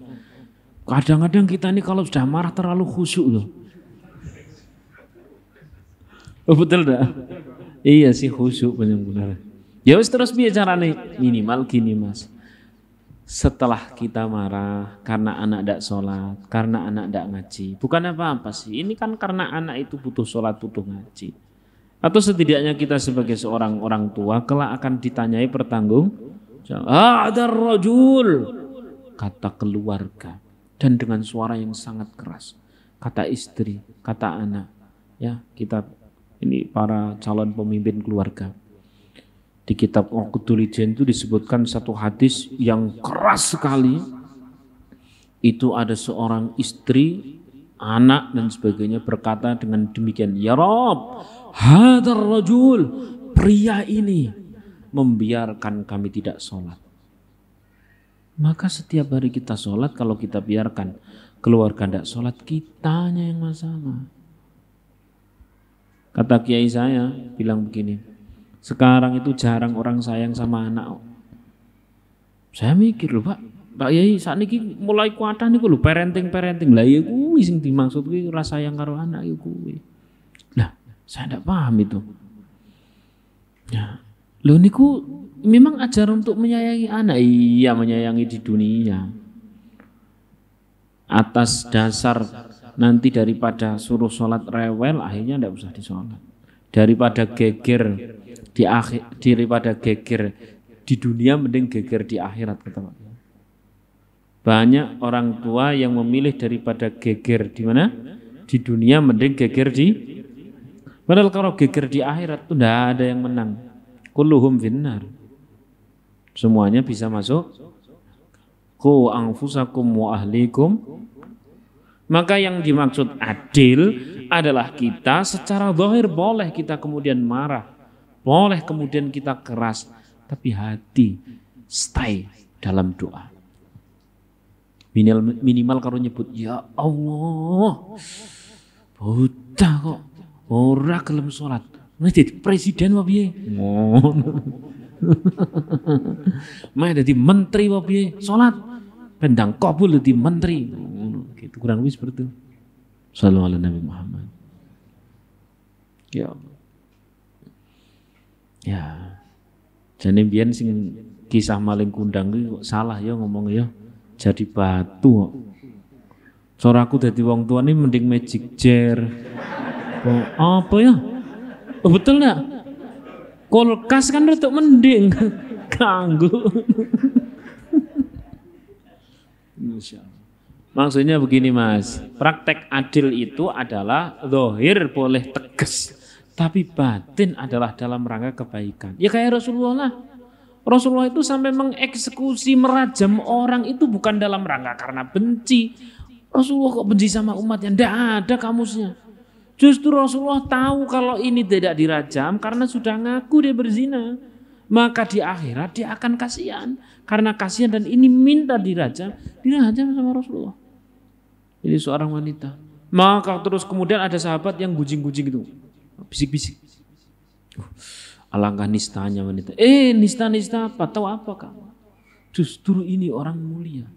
Kadang-kadang kita ini kalau sudah marah terlalu khusyuk loh. Oh, betul dah? Iya sih khusyuk benar-benar. Ya wis terus piye carane? Minimal gini Mas. Setelah kita marah karena anak tidak sholat, karena anak tidak ngaji, bukan apa-apa sih. Ini kan karena anak itu butuh sholat, butuh ngaji. Atau setidaknya kita sebagai seorang orang tua kelak akan ditanyai pertanggung jawab. Ada rajul, kata keluarga, dan dengan suara yang sangat keras. Kata istri, kata anak, ya kita ini para calon pemimpin keluarga. Di kitab Uqdul Jen itu disebutkan satu hadis yang keras sekali. Itu ada seorang istri, anak dan sebagainya berkata dengan demikian, ya Rabb, hadar rajul, pria ini membiarkan kami tidak sholat. Maka setiap hari kita sholat, kalau kita biarkan keluarga tidak sholat, kitanya yang masalah. Kata kiai saya bilang begini, sekarang itu jarang orang sayang sama anak. Saya mikir loh Pak Yai saat ini mulai kuatah nih loh parenting lah ya kuwi sing dimaksud kuwi rasa sayang karo anak ya kuwi. Lah saya tidak paham itu. Ya, loh niku memang ajar untuk menyayangi anak, iya menyayangi di dunia. Atas dasar nanti daripada suruh sholat rewel akhirnya tidak usah disolat. Daripada geger daripada geger di dunia mending geger di akhirat kata Pak. Banyak orang tua yang memilih daripada geger di mana? Di dunia mending geger di. Padahal kalau geger di akhirat itu tidak ada yang menang. Kulluhum finnar. Semuanya bisa masuk. Qu anfusakum wa ahlikum. Maka yang dimaksud adil adalah kita secara zahir boleh kita kemudian marah, boleh kemudian kita keras, tapi hati stay dalam doa. Minimal kalau nyebut ya Allah, buta kok ora gelem salat. Nek dadi presiden apa piye? Ngono. Meh dadi menteri apa piye? Salat. Pendang kabul dadi menteri. Gitu kurang lebih seperti itu. Shallallahu alaihi Nabi Muhammad. Ya Allah. Ya. Jane mbiyen sing kisah maling kundang itu salah ya ngomong ya. Jadi batu kok. Soraku dadi wong tua ini mending magic jar. Oh, apa ya? Oh, betul enggak? Kulkas kan retuk mending. Kanggo. Insyaallah. Maksudnya begini Mas, praktek adil itu adalah zahir boleh tegas, tapi batin adalah dalam rangka kebaikan. Ya kayak Rasulullah lah. Rasulullah itu sampai mengeksekusi, merajam orang itu bukan dalam rangka karena benci. Rasulullah kok benci sama umatnya? Tidak ada kamusnya. Justru Rasulullah tahu kalau ini tidak dirajam karena sudah ngaku dia berzina. Maka di akhirat dia akan kasihan. Karena kasihan dan ini minta dirajam sama Rasulullah. Ini seorang wanita. Maka terus kemudian ada sahabat yang gujing-gujing itu. Bisik-bisik. Alangkah nistanya wanita. Nista apa? Tahu apa kamu? Justru ini orang mulia.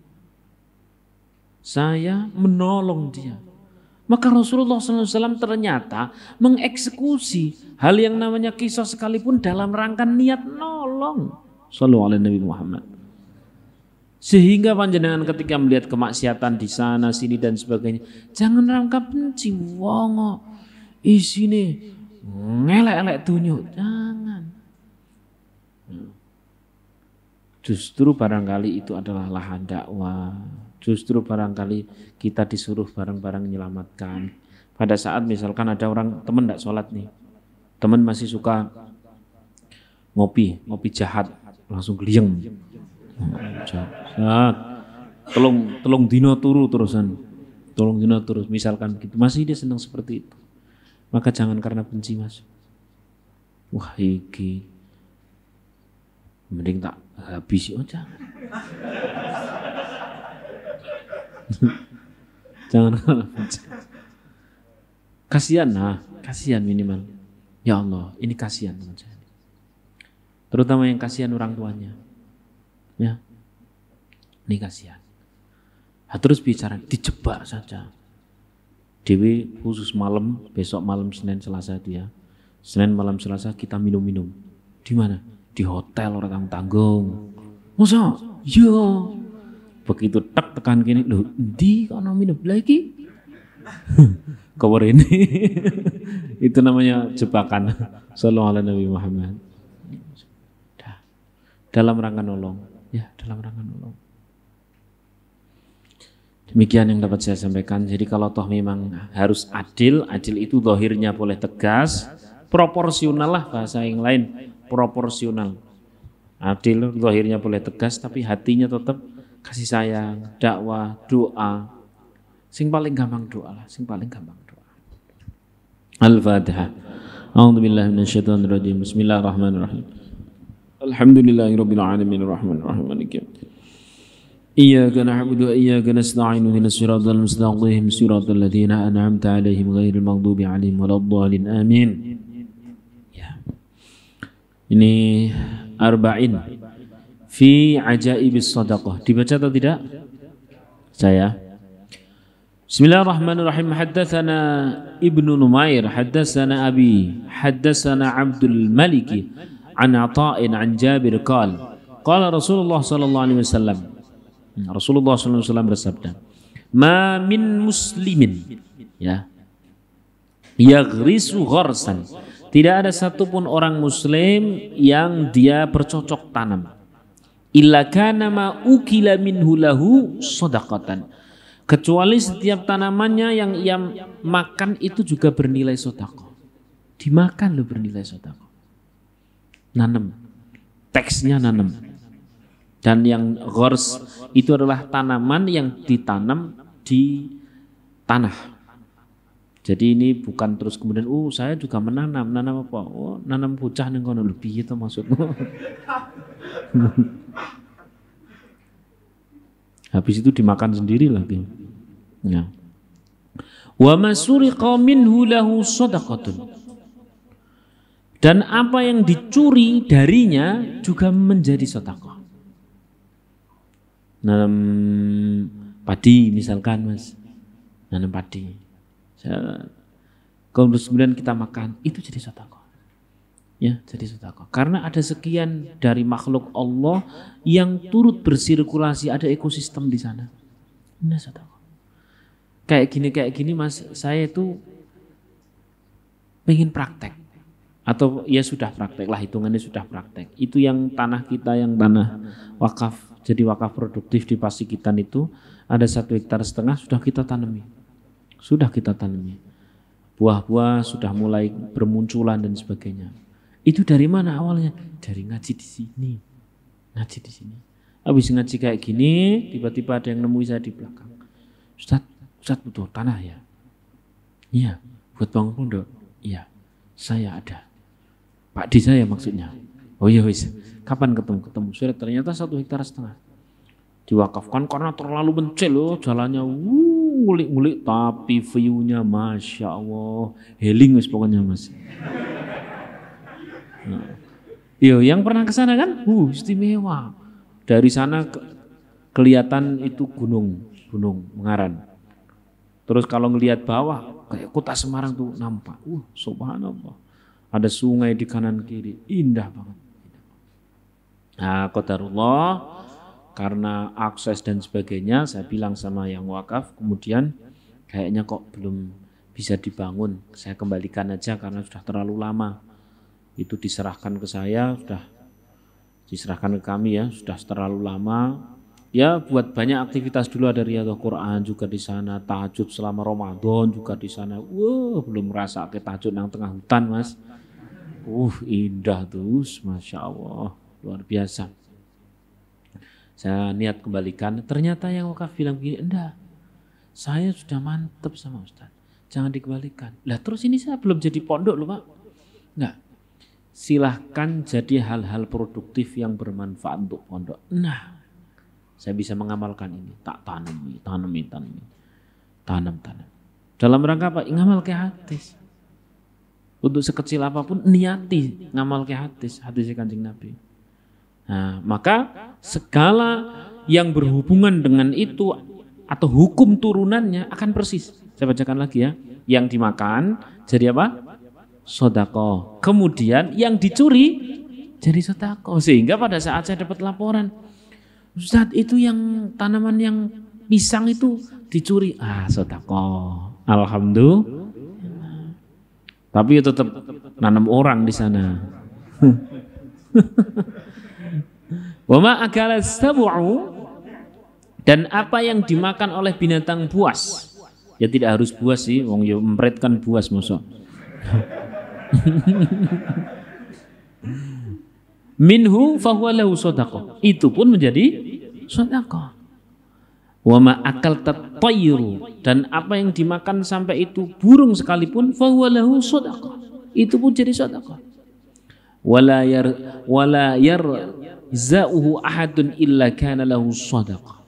Saya menolong dia. Maka Rasulullah SAW ternyata mengeksekusi hal yang namanya kisah sekalipun dalam rangka niat nolong. Sallallahu alaihi Nabi Muhammad. Sehingga panjenengan ketika melihat kemaksiatan di sana sini dan sebagainya, jangan rangka benci wong isine ngelek-elek dunyo, jangan. Justru barangkali itu adalah lahan dakwah. Justru barangkali kita disuruh bareng-bareng menyelamatkan. Pada saat misalkan ada orang teman tidak sholat nih, teman masih suka ngopi jahat, langsung gliyeng. Jahat. Tolong dino turu terusan. Tolong dino terus misalkan begitu. Masih dia senang seperti itu. Maka jangan karena benci Mas. Wah iki mending tak habis jangan. Jangan karena benci. Kasihan, kasihan minimal. Ya Allah, ini kasihan teman saya. Terutama yang kasihan orang tuanya. Ya. Ini kasihan. Terus bicara, dijebak saja. Dewi khusus malam, besok malam Senin Selasa itu ya. Senin malam Selasa kita minum-minum. Di mana? Di hotel orang tanggung. Masa? Iya. Begitu tekan gini, loh, di kono minum lagi. Kabar ini. Itu namanya jebakan. Sallallahu alaihi Nabi Muhammad. Dalam rangka nolong. Ya, dalam rangka nolong. Demikian yang dapat saya sampaikan. Jadi kalau toh memang harus adil, adil itu zahirnya boleh tegas, proporsional lah bahasa yang lain, proporsional. Adil zahirnya boleh tegas, tapi hatinya tetap kasih sayang, dakwah, doa. Sing paling gampang doa lah, sing paling gampang doa. Al-Fatihah. A'udzubillahi minasyaitonirrajim. Bismillahirrahmanirrahim. Alhamdulillahirabbil alamin arrahmanir rahim maliki yaumiddin. Iyyaka na'budu wa iyyaka nasta'in ihdinas siratal mustaqim siratal ladzina an'amta 'alaihim ghairil maghdubi 'alaihim waladdallin amin. Ya. Ini arba'in fi ajaibis shadaqah. Dibaca atau tidak? Saya. Bismillahirrahmanirrahim. Haddatsana Ibnu Numair, haddatsana Abi, haddatsana Abdul Malik an Ata'in an Jabir qala qala Rasulullah sallallahu alaihi wasallam. Rasulullah SAW bersabda, "Ma min muslimin ya yaghrisu gharsan." Tidak ada satupun orang muslim yang dia bercocok tanam. Illa kana ma ukila minhu lahu shadaqatan. Kecuali setiap tanamannya yang ia makan itu juga bernilai sedekah. Dimakan loh bernilai sedekah. Nanam. Teksnya nanam. Dan yang ghors itu adalah tanaman yang ditanam di tanah. Jadi ini bukan terus kemudian, saya juga menanam, nanam apa? Nanam bocah ning kono lho, piye to maksudmu? Habis itu dimakan sendiri lagi. Ya. Wa masuriqa minhu lahu shadaqatun. Dan apa yang dicuri darinya juga menjadi sedekah. Nanam padi misalkan mas, nanam padi, kemudian kita makan, itu jadi sedekah, ya jadi sedekah. Karena ada sekian dari makhluk Allah yang turut bersirkulasi, ada ekosistem di sana, ini sedekah. Kayak gini mas, saya itu pengen praktek, atau ya sudah praktek lah, hitungannya sudah praktek. Itu yang tanah kita, yang tanah wakaf. Jadi wakaf produktif di Pasikitan itu ada 1,5 hektar sudah kita tanami. Sudah kita tanami. Buah-buah sudah mulai bermunculan dan sebagainya. Itu dari mana awalnya? Dari ngaji di sini. Ngaji di sini. Habis ngaji kayak gini, tiba-tiba ada yang nemui saya di belakang. Ustaz butuh tanah ya? Iya. Buat bangun pondok? Iya. Saya ada. Pak di saya maksudnya. Oh iya wis. Kapan ketemu? Sudah ternyata 1,5 hektar. Diwakafkan karena terlalu mencil loh, jalannya ngulik-ngulik, tapi view-nya masya Allah, healing wis pokoknya mas. Nah. Yang pernah ke sana kan? Istimewa. Dari sana kelihatan itu gunung Mengaran. Terus kalau ngelihat bawah kayak kota Semarang tuh nampak. Subhanallah. Ada sungai di kanan kiri, indah banget. Nah, qadarullah, karena akses dan sebagainya, saya bilang sama yang wakaf, kemudian kayaknya kok belum bisa dibangun. Saya kembalikan aja karena sudah terlalu lama. Itu diserahkan ke saya, sudah diserahkan ke kami ya, sudah terlalu lama. Ya buat banyak aktivitas dulu, ada riyadhah Quran juga di sana, tahajud selama Ramadan juga di sana. Belum merasa ke tahajud yang tengah hutan mas. Indah terus, masya Allah, luar biasa. Saya niat kembalikan, ternyata yang wakaf bilang begini, enggak, saya sudah mantep sama Ustaz, jangan dikembalikan. Lah terus ini saya belum jadi pondok loh Pak. Enggak, silahkan jadi hal-hal produktif yang bermanfaat untuk pondok. Nah, saya bisa mengamalkan ini, tak tanam. Dalam rangka apa? Ngamal ke hadis. Untuk sekecil apapun niati ngamal ke hadis Kanjeng Nabi. Nah, maka segala yang berhubungan dengan itu atau hukum turunannya akan persis. Saya bacakan lagi ya. Yang dimakan jadi apa? Sedekah. Kemudian yang dicuri jadi sedekah. Sehingga pada saat saya dapat laporan, Ustaz itu yang tanaman yang pisang itu dicuri. Sedekah. Alhamdulillah. Tapi tetap nanam orang di sana. Wa ma akala sab'u, dan apa yang dimakan oleh binatang buas. Ya tidak harus buas sih, wong yo empret kan buas mosok. Minhu fahuwa lahu shadaqah. Itu pun menjadi sedekah. Wa ma akal tatayru, dan apa yang dimakan sampai itu burung sekalipun fahuwa lahu shadaqah. Itu pun jadi sedekah. Wala yarza'uhu ahadun illa kana lahu shadaqah.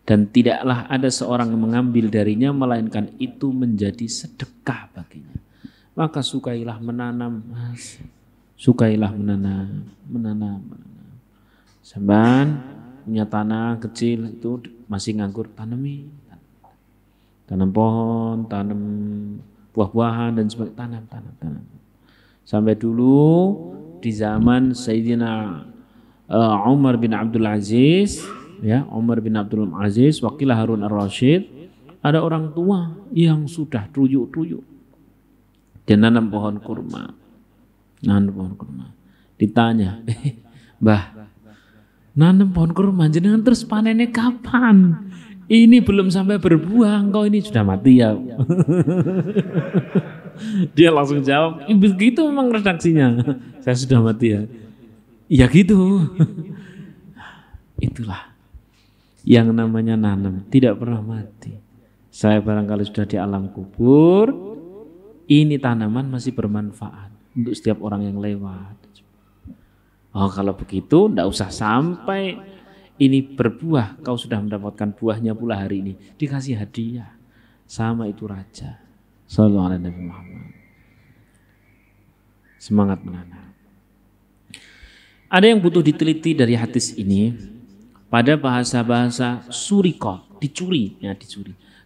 Dan tidaklah ada seorang yang mengambil darinya melainkan itu menjadi sedekah baginya. Maka sukailah menanam, Mas. Sukailah menanam. Sampean punya tanah kecil itu masih nganggur, tanami. Tanam pohon, tanam buah-buahan dan sebagainya, tanam. Sampai dulu di zaman Sayyidina Umar bin Abdul Aziz, ya, Umar bin Abdul Aziz, Wakilah Harun ar-Rasyid, ada orang tua yang sudah tuyuk-tuyuk dan nanam pohon kurma. Ditanya, Mbah, nanam pohon kurma jenengan terus panennya kapan? Ini belum sampai berbuah, engkau ini sudah mati ya. Dia langsung jawab, begitu memang redaksinya. Saya sudah mati ya. Ya gitu. Itulah yang namanya nanam, tidak pernah mati. Saya barangkali sudah di alam kubur, ini tanaman masih bermanfaat untuk setiap orang yang lewat. Oh, kalau begitu tidak usah sampai ini berbuah, kau sudah mendapatkan buahnya pula hari ini, dikasih hadiah. Sama itu raja. Sallallahu alaihi Nabi Muhammad. Semangat menanam. Ada yang butuh diteliti dari hadis ini. Pada bahasa-bahasa suriko, dicuri.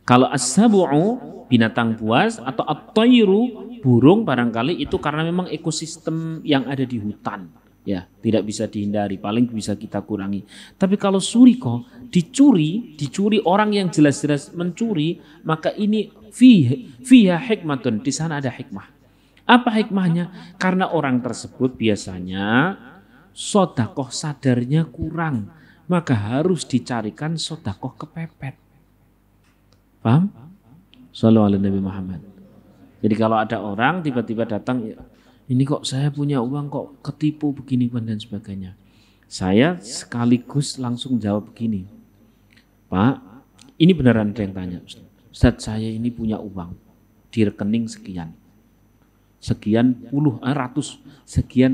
Kalau as-sab'u binatang buas atau at-tayru burung barangkali itu karena memang ekosistem yang ada di hutan. Ya, tidak bisa dihindari, paling bisa kita kurangi. Tapi kalau suriko dicuri orang yang jelas-jelas mencuri, maka ini fiha hikmatun, di sana ada hikmah. Apa hikmahnya? Karena orang tersebut biasanya sedekah sadarnya kurang, maka harus dicarikan sedekah kepepet. Paham? Sallallahu alaihi Nabi Muhammad. Jadi kalau ada orang tiba-tiba datang, ini kok saya punya uang kok ketipu begini dan sebagainya. Saya sekaligus langsung jawab begini, Pak, ini beneran ada yang tanya, Ustaz, saya ini punya uang di rekening sekian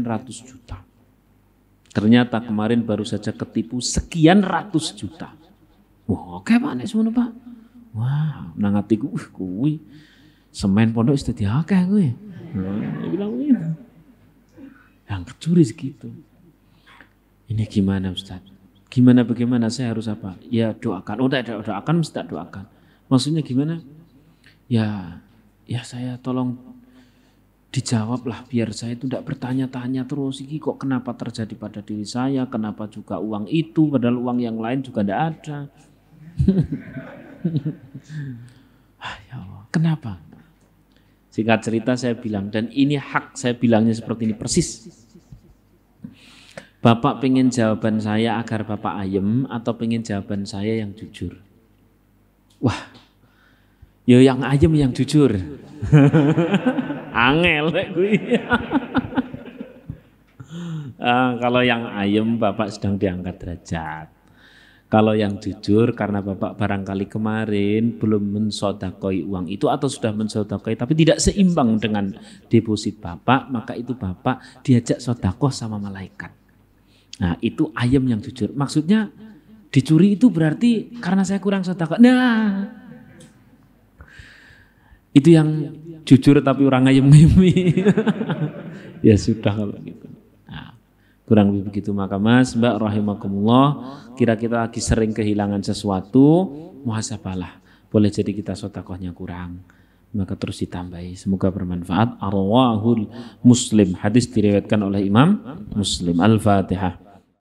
ratus juta. Ternyata kemarin baru saja ketipu sekian ratus juta. Wah, kayak mana semuanya Pak? Wah, nang atiku kuwi semen pondok istri akeh kuwi. Dia bilang gitu. Yang kecuri segitu. Ini gimana Ustaz? Bagaimana saya harus apa? Ya doakan. Doakan mesti tak doakan. Maksudnya gimana? Ya saya tolong dijawablah biar saya itu tidak bertanya-tanya terus. Ini kok kenapa terjadi pada diri saya? Kenapa juga uang itu? Padahal uang yang lain juga tidak ada. Ya Allah, kenapa? Singkat cerita saya bilang, dan ini hak saya bilangnya seperti ini persis. Bapak pengen jawaban saya agar Bapak ayem atau pengen jawaban saya yang jujur? Wah, ya yang ayem yang jujur. Angel gue. Kalau yang ayem Bapak sedang diangkat derajat. Kalau yang jujur karena Bapak barangkali kemarin belum mensodakoi uang itu atau sudah mensodakoi tapi tidak seimbang dengan deposit Bapak, maka itu Bapak diajak sodakoh sama malaikat. Nah itu ayam yang jujur. Maksudnya dicuri itu berarti karena saya kurang sodakoh. Nah Itu yang jujur tapi orang ngayem-ngayemi. Ya sudah kalau gitu. Nah, kurang lebih begitu. Maka Mas, Mbak rahimakumullah, kira-kira lagi sering kehilangan sesuatu, muhasabahlah. Boleh jadi kita sedekahnya kurang, maka terus ditambahi. Semoga bermanfaat. Arwahul Muslim. Hadis diriwayatkan oleh Imam Muslim. Al-Fatihah.